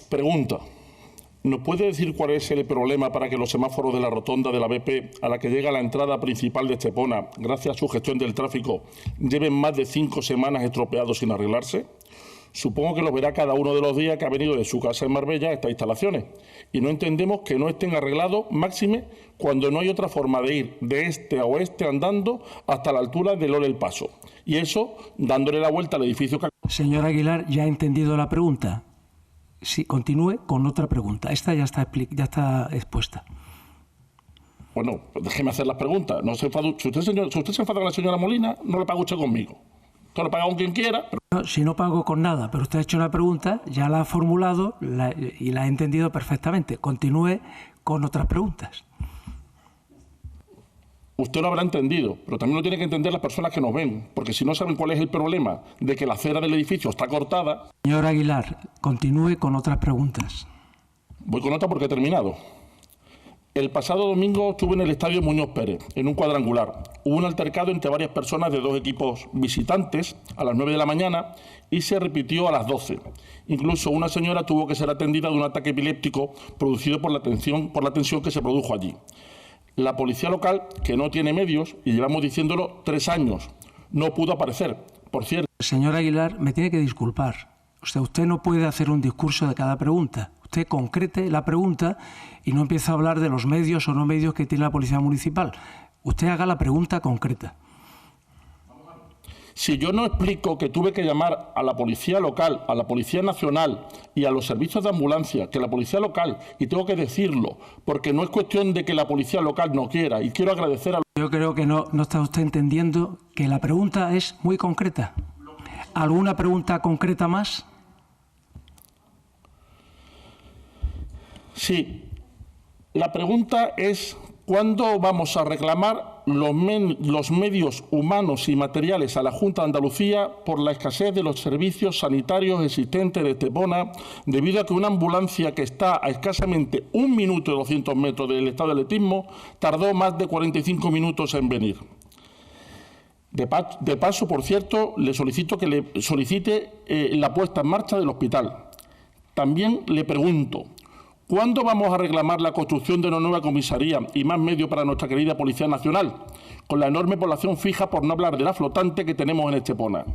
Pregunta. ¿Nos puede decir cuál es el problema para que los semáforos de la rotonda de la BP, a la que llega la entrada principal de Estepona, gracias a su gestión del tráfico, lleven más de 5 semanas estropeados sin arreglarse? Supongo que los verá cada uno de los días que ha venido de su casa en Marbella a estas instalaciones. Y no entendemos que no estén arreglados, máxime, cuando no hay otra forma de ir de este a oeste andando hasta la altura del Ole el Paso. Y eso dándole la vuelta al edificio. Señor Aguilar, ya ha entendido la pregunta. Sí, continúe con otra pregunta. Esta ya está expuesta. Bueno, pues déjeme hacer las preguntas. No se enfade, si usted se enfada con la señora Molina, no le paga usted conmigo. Usted lo paga con quien quiera. Pero... No, si no pago con nada, pero usted ha hecho una pregunta, ya la ha formulado y la ha entendido perfectamente. Continúe con otras preguntas. Usted lo habrá entendido, pero también lo tienen que entender las personas que nos ven, porque si no saben cuál es el problema de que la acera del edificio está cortada... Señor Aguilar, continúe con otras preguntas. Voy con otra porque he terminado. El pasado domingo estuve en el estadio Muñoz Pérez, en un cuadrangular. Hubo un altercado entre varias personas de 2 equipos visitantes a las 9 de la mañana y se repitió a las 12. Incluso una señora tuvo que ser atendida de un ataque epiléptico producido por la tensión que se produjo allí. La policía local, que no tiene medios, y llevamos diciéndolo 3 años, no pudo aparecer. Por cierto... Señor Aguilar, me tiene que disculpar. Usted no puede hacer un discurso de cada pregunta. Usted concrete la pregunta y no empieza a hablar de los medios o no medios que tiene la Policía Municipal. Usted haga la pregunta concreta. Si yo no explico que tuve que llamar a la Policía Local, a la Policía Nacional y a los servicios de ambulancia, que la Policía Local, y tengo que decirlo, porque no es cuestión de que la Policía Local no quiera, y quiero agradecer a... Yo creo que no está usted entendiendo que la pregunta es muy concreta. ¿Alguna pregunta concreta más? Sí. La pregunta es: ¿cuándo vamos a reclamar los medios humanos y materiales a la Junta de Andalucía por la escasez de los servicios sanitarios existentes de Estepona, debido a que una ambulancia que está a escasamente 1 minuto y 200 metros del estado de atletismo tardó más de 45 minutos en venir? De paso, por cierto, le solicito que le solicite la puesta en marcha del hospital. También le pregunto: ¿cuándo vamos a reclamar la construcción de una nueva comisaría y más medios para nuestra querida Policía Nacional, con la enorme población fija, por no hablar de la flotante que tenemos en Estepona?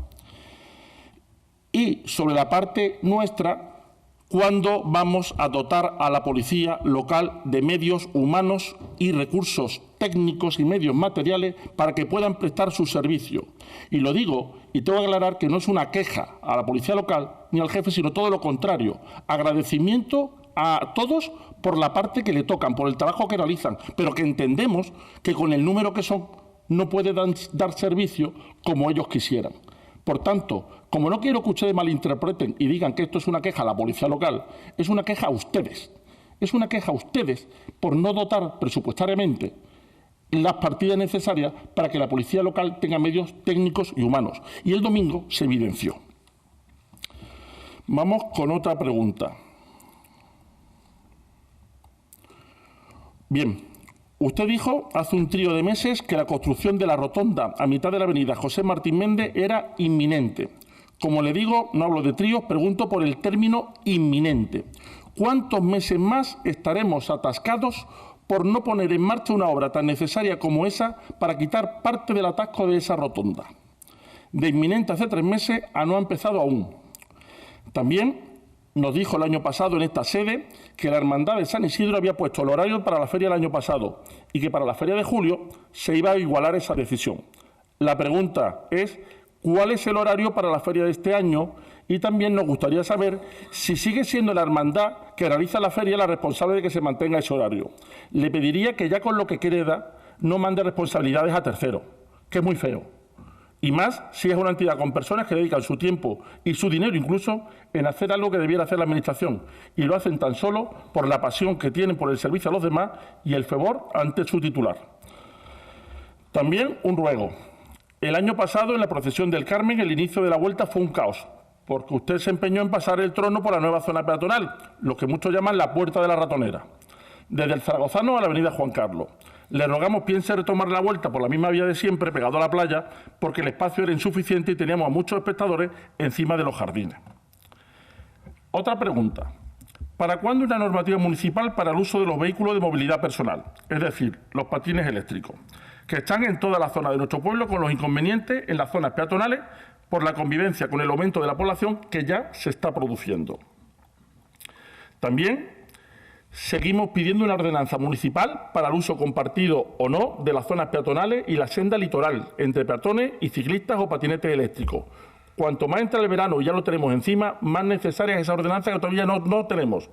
Y sobre la parte nuestra, ¿cuándo vamos a dotar a la Policía Local de medios humanos y recursos técnicos y medios materiales para que puedan prestar su servicio? Y lo digo, y tengo que aclarar que no es una queja a la Policía Local ni al jefe, sino todo lo contrario: agradecimiento a todos por la parte que le tocan, por el trabajo que realizan, pero que entendemos que con el número que son no puede dar servicio como ellos quisieran. Por tanto, como no quiero que ustedes malinterpreten y digan que esto es una queja a la Policía Local, es una queja a ustedes. Es una queja a ustedes por no dotar presupuestariamente las partidas necesarias para que la Policía Local tenga medios técnicos y humanos. Y el domingo se evidenció. Vamos con otra pregunta. Bien, usted dijo hace un trío de meses que la construcción de la rotonda a mitad de la avenida José Martín Méndez era inminente. Como le digo, no hablo de tríos, pregunto por el término inminente. ¿Cuántos meses más estaremos atascados por no poner en marcha una obra tan necesaria como esa para quitar parte del atasco de esa rotonda? De inminente hace 3 meses a no ha empezado aún. También nos dijo el año pasado en esta sede que la Hermandad de San Isidro había puesto el horario para la feria del año pasado y que para la feria de julio se iba a igualar esa decisión. La pregunta es: ¿cuál es el horario para la feria de este año? Y también nos gustaría saber si sigue siendo la hermandad que realiza la feria la responsable de que se mantenga ese horario. Le pediría que ya con lo que queda no mande responsabilidades a terceros, que es muy feo. Y más si es una entidad con personas que dedican su tiempo y su dinero incluso en hacer algo que debiera hacer la Administración. Y lo hacen tan solo por la pasión que tienen por el servicio a los demás y el fervor ante su titular. También un ruego. El año pasado, en la procesión del Carmen, el inicio de la vuelta fue un caos, porque usted se empeñó en pasar el trono por la nueva zona peatonal, lo que muchos llaman la Puerta de la Ratonera, desde el Zaragozano a la avenida Juan Carlos. Le rogamos piense retomar la vuelta por la misma vía de siempre, pegado a la playa, porque el espacio era insuficiente y teníamos a muchos espectadores encima de los jardines. Otra pregunta. ¿Para cuándo una normativa municipal para el uso de los vehículos de movilidad personal, es decir, los patines eléctricos, que están en toda la zona de nuestro pueblo con los inconvenientes en las zonas peatonales por la convivencia con el aumento de la población que ya se está produciendo? También seguimos pidiendo una ordenanza municipal para el uso compartido o no de las zonas peatonales y la senda litoral entre peatones y ciclistas o patinetes eléctricos. Cuanto más entra el verano y ya lo tenemos encima, más necesaria es esa ordenanza que todavía no tenemos.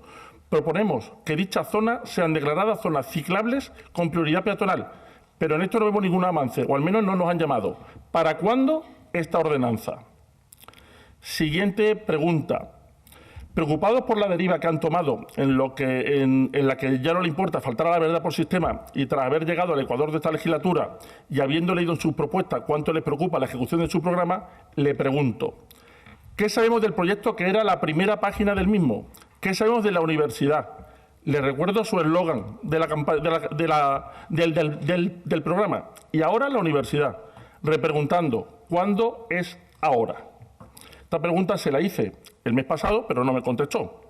Proponemos que dichas zonas sean declaradas zonas ciclables con prioridad peatonal, pero en esto no vemos ningún avance, o al menos no nos han llamado. ¿Para cuándo esta ordenanza? Siguiente pregunta. Preocupados por la deriva que han tomado en la que ya no le importa faltar a la verdad por sistema y tras haber llegado al Ecuador de esta legislatura y habiendo leído en sus propuestas cuánto les preocupa la ejecución de su programa, le pregunto: ¿qué sabemos del proyecto que era la primera página del mismo? ¿Qué sabemos de la universidad? Le recuerdo su eslogan del programa. Y ahora la universidad. Repreguntando: ¿cuándo es ahora? Esta pregunta se la hice el mes pasado, pero no me contestó.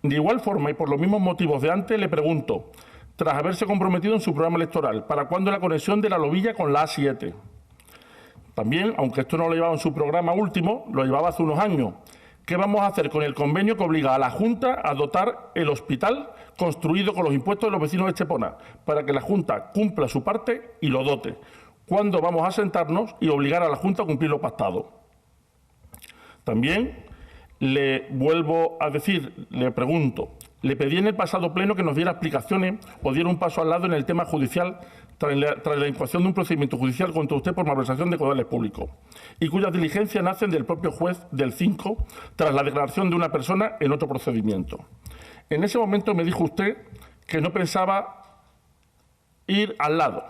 De igual forma, y por los mismos motivos de antes, le pregunto, tras haberse comprometido en su programa electoral, ¿para cuándo la conexión de la Lobilla con la A7? También, aunque esto no lo llevaba en su programa último, lo llevaba hace unos años. ¿Qué vamos a hacer con el convenio que obliga a la Junta a dotar el hospital construido con los impuestos de los vecinos de Estepona, para que la Junta cumpla su parte y lo dote? ¿Cuándo vamos a sentarnos y obligar a la Junta a cumplir lo pactado? También le vuelvo a decir, le pregunto, le pedí en el pasado pleno que nos diera explicaciones o diera un paso al lado en el tema judicial tras la incoación de un procedimiento judicial contra usted por malversación de caudales públicos y cuyas diligencias nacen del propio juez del 5 tras la declaración de una persona en otro procedimiento. En ese momento me dijo usted que no pensaba ir al lado.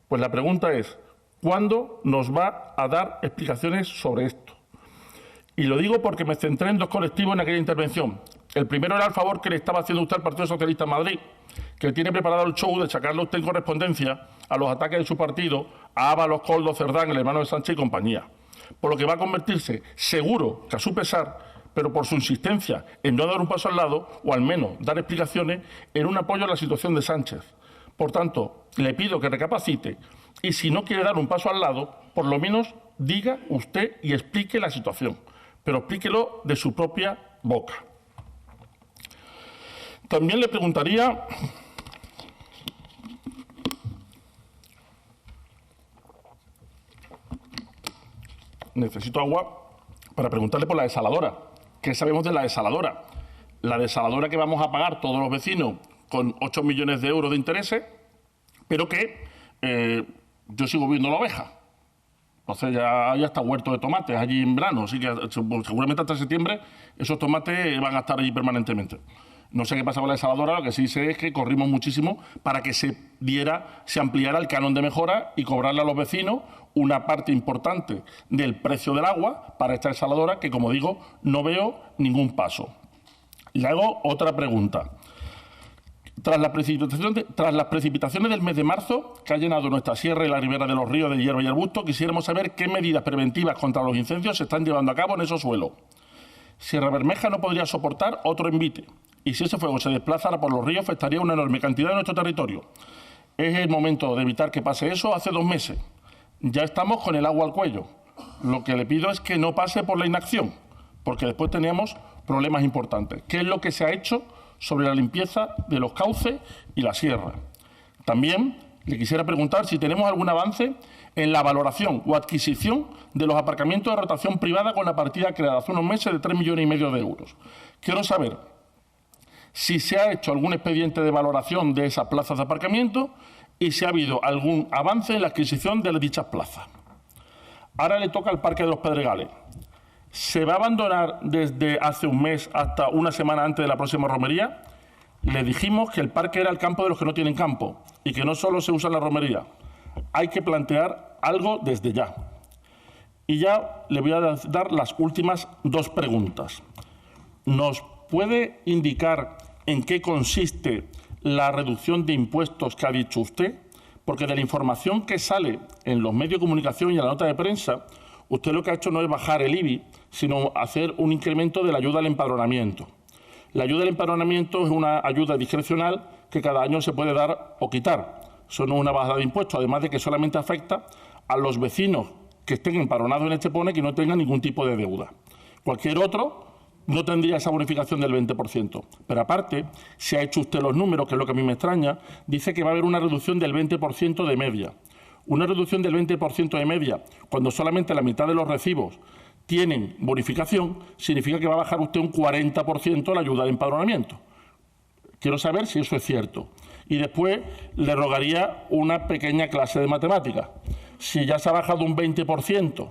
Pues la pregunta es, ¿cuándo nos va a dar explicaciones sobre esto? Y lo digo porque me centré en dos colectivos en aquella intervención. El primero era el favor que le estaba haciendo usted al Partido Socialista en Madrid, que tiene preparado el show de sacarle usted en correspondencia a los ataques de su partido a Ábalos, Koldo, Cerdán, el hermano de Sánchez y compañía. Por lo que va a convertirse, seguro que a su pesar, pero por su insistencia en no dar un paso al lado, o al menos dar explicaciones, en un apoyo a la situación de Sánchez. Por tanto, le pido que recapacite y si no quiere dar un paso al lado, por lo menos diga usted y explique la situación, pero explíquelo de su propia boca. También le preguntaría necesito agua para preguntarle por la desaladora. ¿Qué sabemos de la desaladora? La desaladora que vamos a pagar todos los vecinos con 8 millones de euros de intereses, pero que yo sigo viendo la oveja. Entonces ya está huerto de tomates allí en verano, así que seguramente hasta septiembre esos tomates van a estar allí permanentemente. No sé qué pasa con la desaladora, lo que sí sé es que corrimos muchísimo para que se ampliara el canon de mejora y cobrarle a los vecinos una parte importante del precio del agua para esta desaladora que, como digo, no veo ningún paso. Le hago otra pregunta. Tras las precipitaciones del mes de marzo, que ha llenado nuestra sierra y la ribera de los ríos de Hierba y Arbusto, quisiéramos saber qué medidas preventivas contra los incendios se están llevando a cabo en esos suelos. Sierra Bermeja no podría soportar otro envite, y si ese fuego se desplazara por los ríos, afectaría una enorme cantidad de nuestro territorio. Es el momento de evitar que pase eso hace 2 meses. Ya estamos con el agua al cuello. Lo que le pido es que no pase por la inacción, porque después teníamos problemas importantes. ¿Qué es lo que se ha hecho sobre la limpieza de los cauces y la sierra? También le quisiera preguntar si tenemos algún avance en la valoración o adquisición de los aparcamientos de rotación privada con la partida creada hace unos meses de 3,5 millones de euros. Quiero saber si se ha hecho algún expediente de valoración de esas plazas de aparcamiento y si ha habido algún avance en la adquisición de dichas plazas. Ahora le toca al Parque de los Pedregales. ¿Se va a abandonar desde hace un mes hasta una semana antes de la próxima romería? Le dijimos que el parque era el campo de los que no tienen campo y que no solo se usa en la romería. Hay que plantear algo desde ya. Y ya le voy a dar las últimas 2 preguntas. ¿Nos puede indicar en qué consiste la reducción de impuestos que ha dicho usted? Porque de la información que sale en los medios de comunicación y en la nota de prensa, usted lo que ha hecho no es bajar el IBI, sino hacer un incremento de la ayuda al empadronamiento. La ayuda al empadronamiento es una ayuda discrecional que cada año se puede dar o quitar. Eso no es una bajada de impuestos, además de que solamente afecta a los vecinos que estén empadronados en Estepona y que no tengan ningún tipo de deuda. Cualquier otro no tendría esa bonificación del 20%. Pero aparte, si ha hecho usted los números, que es lo que a mí me extraña, dice que va a haber una reducción del 20% de media. Una reducción del 20% de media, cuando solamente la mitad de los recibos tienen bonificación, significa que va a bajar usted un 40% la ayuda de empadronamiento. Quiero saber si eso es cierto. Y después le rogaría una pequeña clase de matemáticas. Si ya se ha bajado un 20%,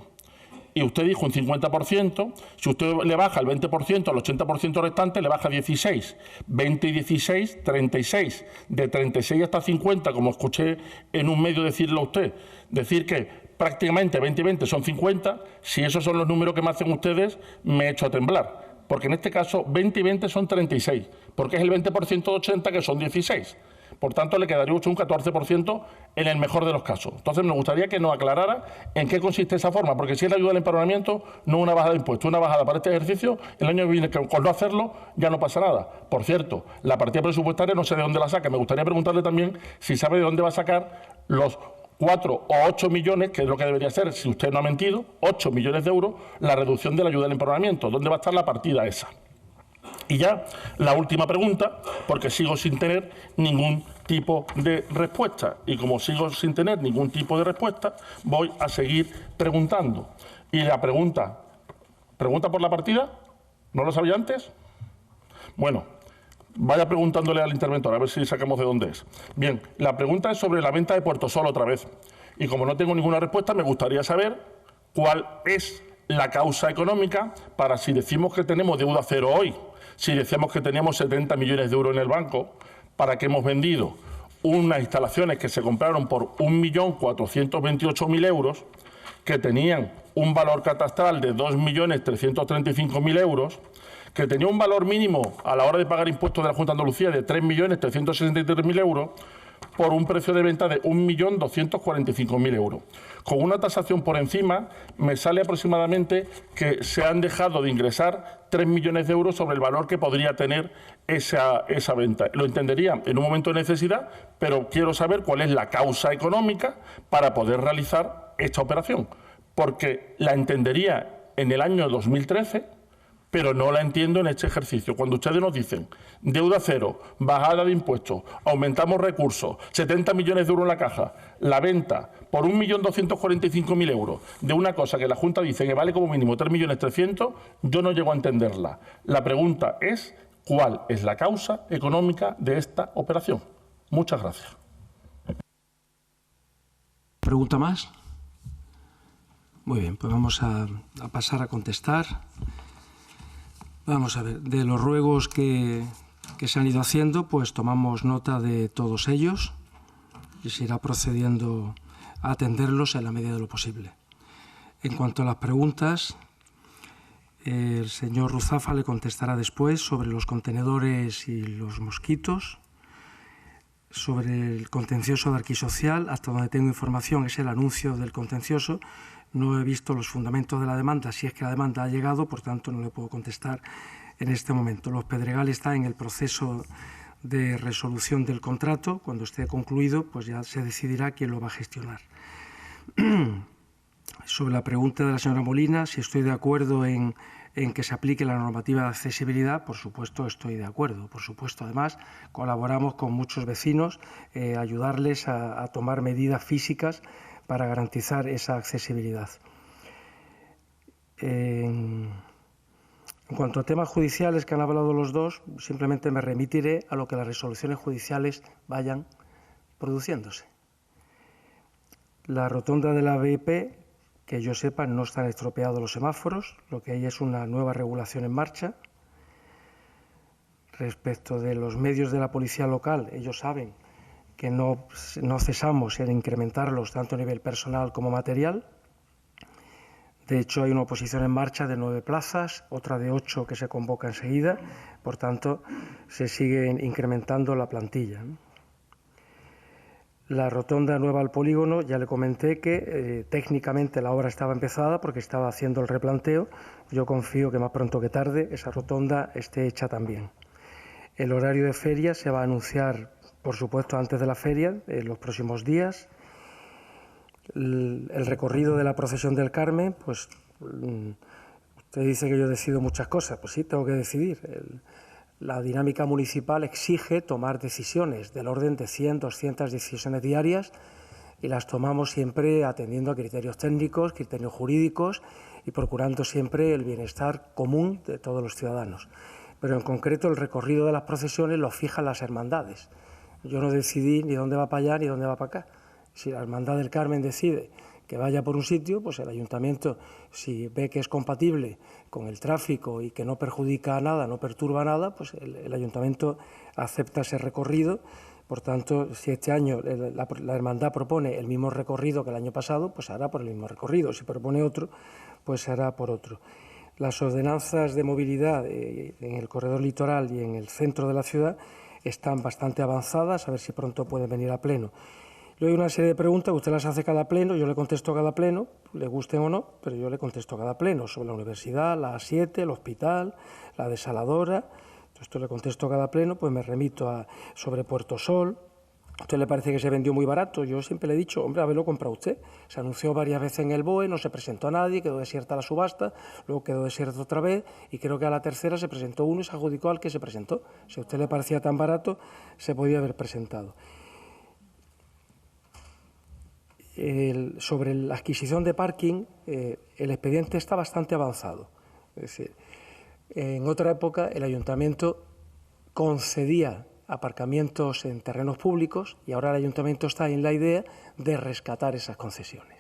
y usted dijo un 50%, si usted le baja el 20% al 80% restante, le baja 16. 20 y 16, 36. De 36 hasta 50, como escuché en un medio decirlo a usted, decir que prácticamente 20 y 20 son 50, si esos son los números que me hacen ustedes, me echo a temblar. Porque en este caso 20 y 20 son 36, porque es el 20% de 80 que son 16. Por tanto, le quedaría usted un 14% en el mejor de los casos. Entonces, me gustaría que nos aclarara en qué consiste esa forma, porque si es la ayuda al empadronamiento, no una bajada de impuestos, una bajada para este ejercicio, el año que viene, con no hacerlo, ya no pasa nada. Por cierto, la partida presupuestaria no sé de dónde la saca. Me gustaría preguntarle también si sabe de dónde va a sacar los 4 o 8 millones, que es lo que debería ser, si usted no ha mentido, 8 millones de euros, la reducción de la ayuda del empadronamiento. ¿Dónde va a estar la partida esa? Y ya la última pregunta, porque sigo sin tener ningún tipo de respuesta. Y como sigo sin tener ningún tipo de respuesta, voy a seguir preguntando. Y la ¿pregunta por la partida? ¿No lo sabía antes? Bueno, Vaya preguntándole al interventor, a ver si sacamos de dónde es. Bien, la pregunta es sobre la venta de Puertosol otra vez. Y como no tengo ninguna respuesta, me gustaría saber cuál es la causa económica para, si decimos que tenemos deuda cero hoy, si decimos que teníamos 70 millones de euros en el banco, para que hemos vendido unas instalaciones que se compraron por 1.428.000 euros, que tenían un valor catastral de 2.335.000 euros, que tenía un valor mínimo a la hora de pagar impuestos de la Junta de Andalucía de 3.363.000 euros, por un precio de venta de 1.245.000 euros. Con una tasación por encima, me sale aproximadamente que se han dejado de ingresar 3 millones de euros sobre el valor que podría tener esa venta. Lo entendería en un momento de necesidad, pero quiero saber cuál es la causa económica para poder realizar esta operación, porque la entendería en el año 2013, pero no la entiendo en este ejercicio. Cuando ustedes nos dicen deuda cero, bajada de impuestos, aumentamos recursos, 70 millones de euros en la caja, la venta por 1.245.000 euros de una cosa que la Junta dice que vale como mínimo 3.300.000, yo no llego a entenderla. La pregunta es cuál es la causa económica de esta operación. Muchas gracias. ¿Pregunta más? Muy bien, pues vamos a pasar a contestar. Vamos a ver, de los ruegos que se han ido haciendo, pues tomamos nota de todos ellos y se irá procediendo a atenderlos en la medida de lo posible. En cuanto a las preguntas, el señor Ruzafa le contestará después sobre los contenedores y los mosquitos, sobre el contencioso de Arquisocial. Hasta donde tengo información es el anuncio del contencioso. No he visto los fundamentos de la demanda, si es que la demanda ha llegado, por tanto no le puedo contestar en este momento. Los Pedregal está en el proceso de resolución del contrato. Cuando esté concluido, pues ya se decidirá quién lo va a gestionar. Sobre la pregunta de la señora Molina, si estoy de acuerdo en que se aplique la normativa de accesibilidad, por supuesto estoy de acuerdo. Por supuesto, además, colaboramos con muchos vecinos, ayudarles a tomar medidas físicas para garantizar esa accesibilidad. En cuanto a temas judiciales que han hablado los dos, simplemente me remitiré a lo que las resoluciones judiciales vayan produciéndose. La rotonda de la BIP, que yo sepa, no están estropeados los semáforos, lo que hay es una nueva regulación en marcha. Respecto de los medios de la policía local, ellos saben que no cesamos en incrementarlos tanto a nivel personal como material. De hecho, hay una oposición en marcha de 9 plazas, otra de 8 que se convoca enseguida, por tanto, se sigue incrementando la plantilla. La rotonda nueva al polígono, ya le comenté que técnicamente la obra estaba empezada porque estaba haciendo el replanteo. Yo confío que más pronto que tarde esa rotonda esté hecha también. El horario de feria se va a anunciar, por supuesto, antes de la feria, en los próximos días. El recorrido de la procesión del Carmen, pues usted dice que yo decido muchas cosas, pues sí, tengo que decidir. La dinámica municipal exige tomar decisiones del orden de 100, 200 decisiones diarias y las tomamos siempre atendiendo a criterios técnicos, criterios jurídicos y procurando siempre el bienestar común de todos los ciudadanos. Pero en concreto el recorrido de las procesiones lo fijan las hermandades. Yo no decidí ni dónde va para allá ni dónde va para acá. Si la Hermandad del Carmen decide que vaya por un sitio, pues el ayuntamiento, si ve que es compatible con el tráfico y que no perjudica a nada, no perturba nada, pues el ayuntamiento acepta ese recorrido. Por tanto, si este año la hermandad propone el mismo recorrido que el año pasado, pues hará por el mismo recorrido. Si propone otro, pues se hará por otro. Las ordenanzas de movilidad en el corredor litoral y en el centro de la ciudad están bastante avanzadas, a ver si pronto pueden venir a pleno. Yo hay una serie de preguntas que usted las hace cada pleno, yo le contesto a cada pleno, le gusten o no, pero yo le contesto a cada pleno, sobre la universidad, la A7, el hospital, la desaladora. Esto le contesto a cada pleno, pues me remito sobre Puertosol. ¿A usted le parece que se vendió muy barato? Yo siempre le he dicho, hombre, haberlo comprado usted. Se anunció varias veces en el BOE, no se presentó a nadie, quedó desierta la subasta, luego quedó desierta otra vez y creo que a la tercera se presentó uno y se adjudicó al que se presentó. Si a usted le parecía tan barato, se podía haber presentado. Sobre la adquisición de parking, el expediente está bastante avanzado. Es decir, en otra época el ayuntamiento concedía aparcamientos en terrenos públicos y ahora el Ayuntamiento está en la idea de rescatar esas concesiones.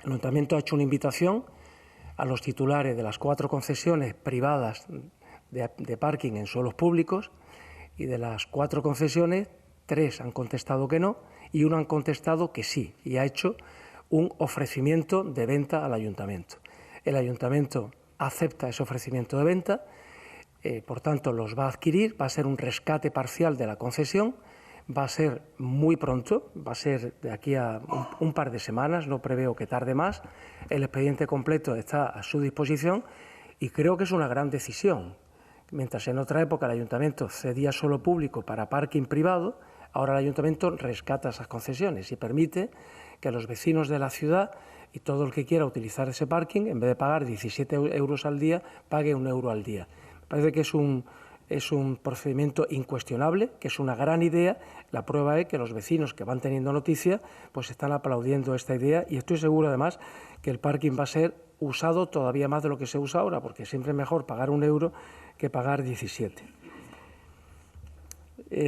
El Ayuntamiento ha hecho una invitación a los titulares de las 4 concesiones privadas de parking en suelos públicos y de las 4 concesiones, 3 han contestado que no y 1 han contestado que sí y ha hecho un ofrecimiento de venta al Ayuntamiento. El Ayuntamiento acepta ese ofrecimiento de venta, por tanto los va a adquirir, va a ser un rescate parcial de la concesión, va a ser muy pronto, va a ser de aquí a un par de semanas, no preveo que tarde más, el expediente completo está a su disposición y creo que es una gran decisión. Mientras en otra época el Ayuntamiento cedía solo público para parking privado, ahora el Ayuntamiento rescata esas concesiones y permite que los vecinos de la ciudad y todo el que quiera utilizar ese parking, en vez de pagar 17 euros al día, pague 1 euro al día. Me parece que es un procedimiento incuestionable, que es una gran idea. La prueba es que los vecinos que van teniendo noticia pues están aplaudiendo esta idea y estoy seguro además que el parking va a ser usado todavía más de lo que se usa ahora, porque siempre es mejor pagar 1 euro que pagar 17.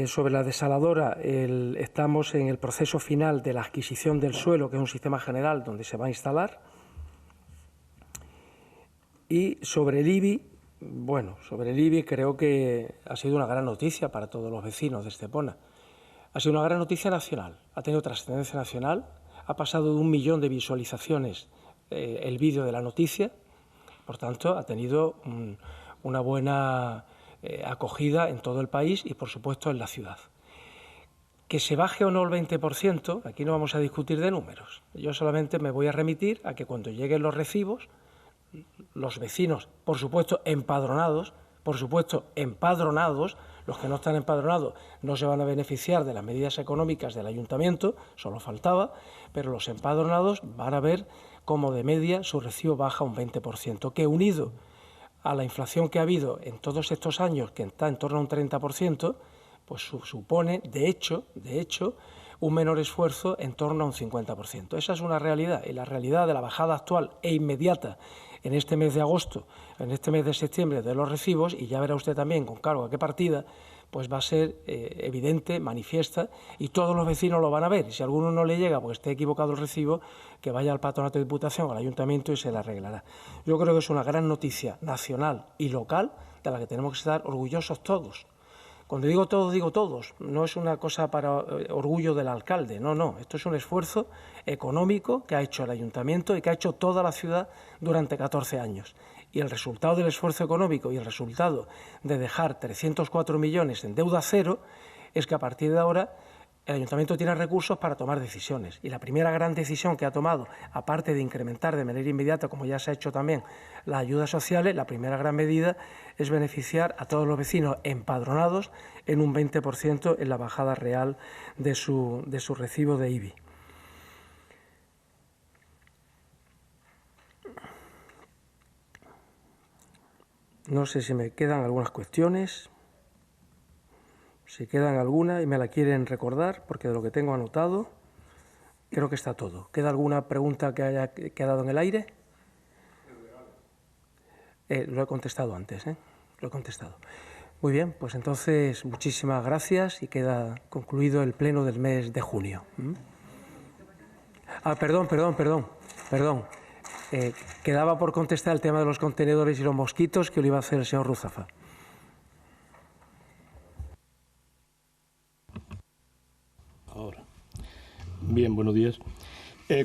Sobre la desaladora, estamos en el proceso final de la adquisición del suelo, que es un sistema general donde se va a instalar. Y sobre el IBI, bueno, sobre el IBI creo que ha sido una gran noticia para todos los vecinos de Estepona. Ha sido una gran noticia nacional, ha tenido trascendencia nacional, ha pasado de 1 millón de visualizaciones el vídeo de la noticia, por tanto ha tenido una buena acogida en todo el país y, por supuesto, en la ciudad. Que se baje o no el 20%, aquí no vamos a discutir de números. Yo solamente me voy a remitir a que cuando lleguen los recibos, los vecinos, por supuesto, empadronados, los que no están empadronados no se van a beneficiar de las medidas económicas del Ayuntamiento, solo faltaba, pero los empadronados van a ver cómo de media su recibo baja un 20%, que unido a la inflación que ha habido en todos estos años, que está en torno a un 30%, pues supone, de hecho, un menor esfuerzo en torno a un 50%. Esa es una realidad, y la realidad de la bajada actual e inmediata en este mes de agosto, en este mes de septiembre de los recibos, y ya verá usted también con cargo a qué partida, pues va a ser evidente, manifiesta, y todos los vecinos lo van a ver. Y si a alguno no le llega porque esté equivocado el recibo, que vaya al Patronato de Diputación, al Ayuntamiento y se le arreglará. Yo creo que es una gran noticia nacional y local de la que tenemos que estar orgullosos todos. Cuando digo todos, digo todos. No es una cosa para orgullo del alcalde, no. Esto es un esfuerzo económico que ha hecho el Ayuntamiento y que ha hecho toda la ciudad durante 14 años. Y el resultado del esfuerzo económico y el resultado de dejar 304 millones en deuda cero es que a partir de ahora el Ayuntamiento tiene recursos para tomar decisiones. Y la primera gran decisión que ha tomado, aparte de incrementar de manera inmediata, como ya se ha hecho también, las ayudas sociales, la primera gran medida es beneficiar a todos los vecinos empadronados en un 20% en la bajada real de su recibo de IBI. No sé si me quedan algunas cuestiones. Si quedan alguna y me la quieren recordar, porque de lo que tengo anotado, creo que está todo. ¿Queda alguna pregunta que haya quedado en el aire? Lo he contestado antes, lo he contestado. Muy bien, pues entonces muchísimas gracias y queda concluido el pleno del mes de junio. Perdón. Quedaba por contestar el tema de los contenedores y los mosquitos, que lo iba a hacer el señor Ruzafa. Bien, buenos días.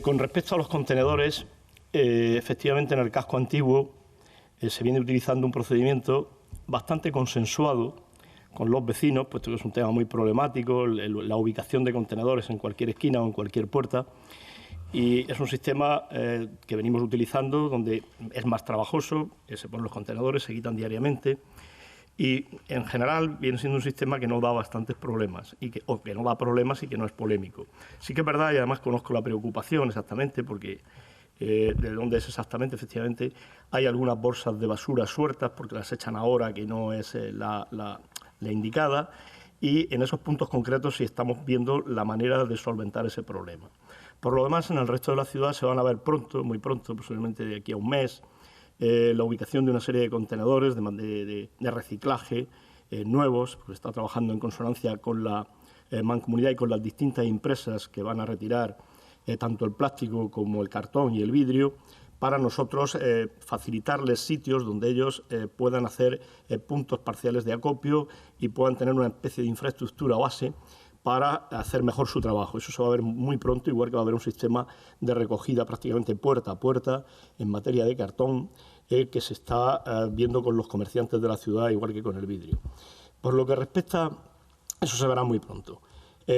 Con respecto a los contenedores, efectivamente en el casco antiguo se viene utilizando un procedimiento bastante consensuado con los vecinos, puesto que es un tema muy problemático, la ubicación de contenedores en cualquier esquina o en cualquier puerta. Y es un sistema que venimos utilizando donde es más trabajoso, se ponen los contenedores, se quitan diariamente. Y, en general, viene siendo un sistema que no da bastantes problemas, o que no da problemas y que no es polémico. Sí que es verdad, y además conozco la preocupación exactamente, porque de dónde es exactamente, efectivamente, hay algunas bolsas de basura sueltas, porque las echan ahora, que no es la indicada, y en esos puntos concretos sí estamos viendo la manera de solventar ese problema. Por lo demás, en el resto de la ciudad se van a ver pronto, muy pronto, posiblemente de aquí a un mes, la ubicación de una serie de contenedores de reciclaje nuevos, porque está trabajando en consonancia con la mancomunidad y con las distintas empresas que van a retirar tanto el plástico como el cartón y el vidrio, para nosotros facilitarles sitios donde ellos puedan hacer puntos parciales de acopio y puedan tener una especie de infraestructura base para hacer mejor su trabajo. Eso se va a ver muy pronto, igual que va a haber un sistema de recogida prácticamente puerta a puerta en materia de cartón que se está viendo con los comerciantes de la ciudad, igual que con el vidrio. Por lo que respecta, eso se verá muy pronto.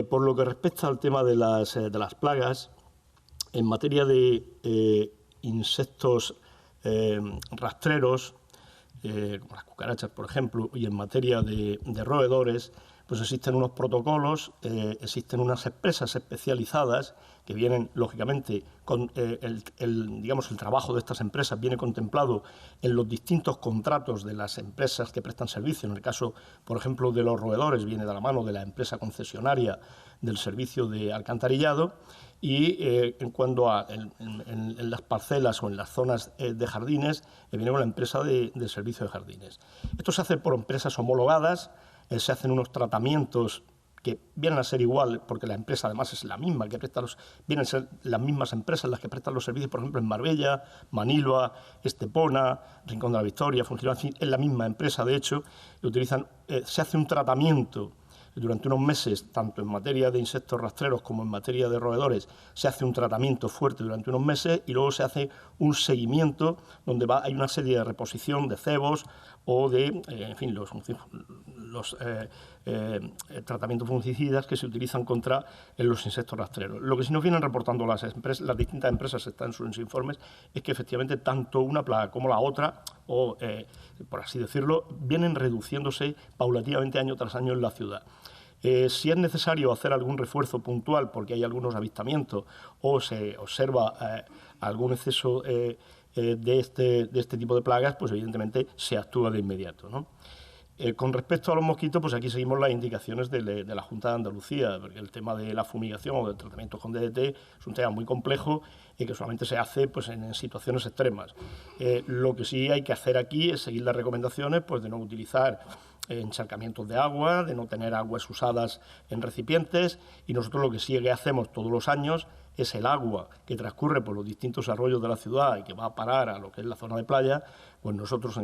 Por lo que respecta al tema de las plagas, en materia de insectos rastreros, como las cucarachas, por ejemplo, y en materia de roedores, pues existen unos protocolos, existen unas empresas especializadas que vienen, lógicamente, con digamos, el trabajo de estas empresas viene contemplado en los distintos contratos de las empresas que prestan servicio. En el caso, por ejemplo, de los roedores, viene de la mano de la empresa concesionaria del servicio de alcantarillado, y en cuanto a en las parcelas o en las zonas de jardines, viene con la empresa de servicio de jardines. Esto se hace por empresas homologadas, se hacen unos tratamientos que vienen a ser igual, porque la empresa además es la misma que presta vienen a ser las mismas empresas las que prestan los servicios, por ejemplo, en Marbella, Manilva, Estepona, Rincón de la Victoria, Funcional, en fin, es la misma empresa, de hecho, y utilizan, se hace un tratamiento durante unos meses, tanto en materia de insectos rastreros como en materia de roedores, se hace un tratamiento fuerte durante unos meses y luego se hace un seguimiento donde hay una serie de reposición de cebos o de, en fin, los tratamientos fungicidas que se utilizan contra los insectos rastreros. Lo que sí nos vienen reportando las distintas empresas, están en sus informes, es que efectivamente tanto una plaga como la otra, o por así decirlo, vienen reduciéndose paulatinamente año tras año en la ciudad. Si es necesario hacer algún refuerzo puntual porque hay algunos avistamientos o se observa algún exceso de este tipo de plagas, pues evidentemente se actúa de inmediato, ¿no? Con respecto a los mosquitos, pues aquí seguimos las indicaciones de la Junta de Andalucía, porque el tema de la fumigación o del tratamiento con DDT es un tema muy complejo y que solamente se hace pues, en situaciones extremas. Lo que sí hay que hacer aquí es seguir las recomendaciones pues, de no utilizar encharcamientos de agua, de no tener aguas usadas en recipientes, y nosotros lo que sí que hacemos todos los años es el agua que transcurre por los distintos arroyos de la ciudad y que va a parar a lo que es la zona de playa, pues nosotros,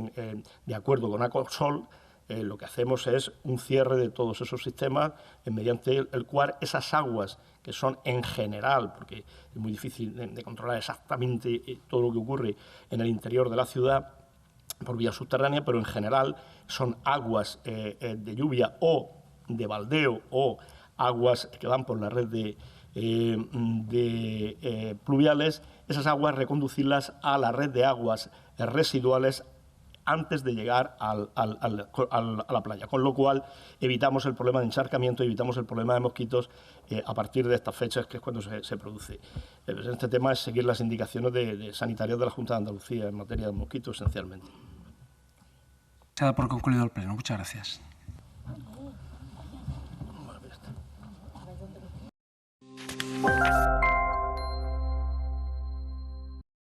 de acuerdo con Aquasol, lo que hacemos es un cierre de todos esos sistemas mediante el cual esas aguas, que son en general, porque es muy difícil de controlar exactamente todo lo que ocurre en el interior de la ciudad por vía subterránea, pero en general son aguas de lluvia o de baldeo o aguas que van por la red de pluviales, esas aguas reconducirlas a la red de aguas residuales antes de llegar a la playa, con lo cual evitamos el problema de encharcamiento, evitamos el problema de mosquitos a partir de estas fechas, que es cuando se produce. Este tema es seguir las indicaciones sanitarias de la Junta de Andalucía en materia de mosquitos, esencialmente. Se da por concluido el pleno. Muchas gracias.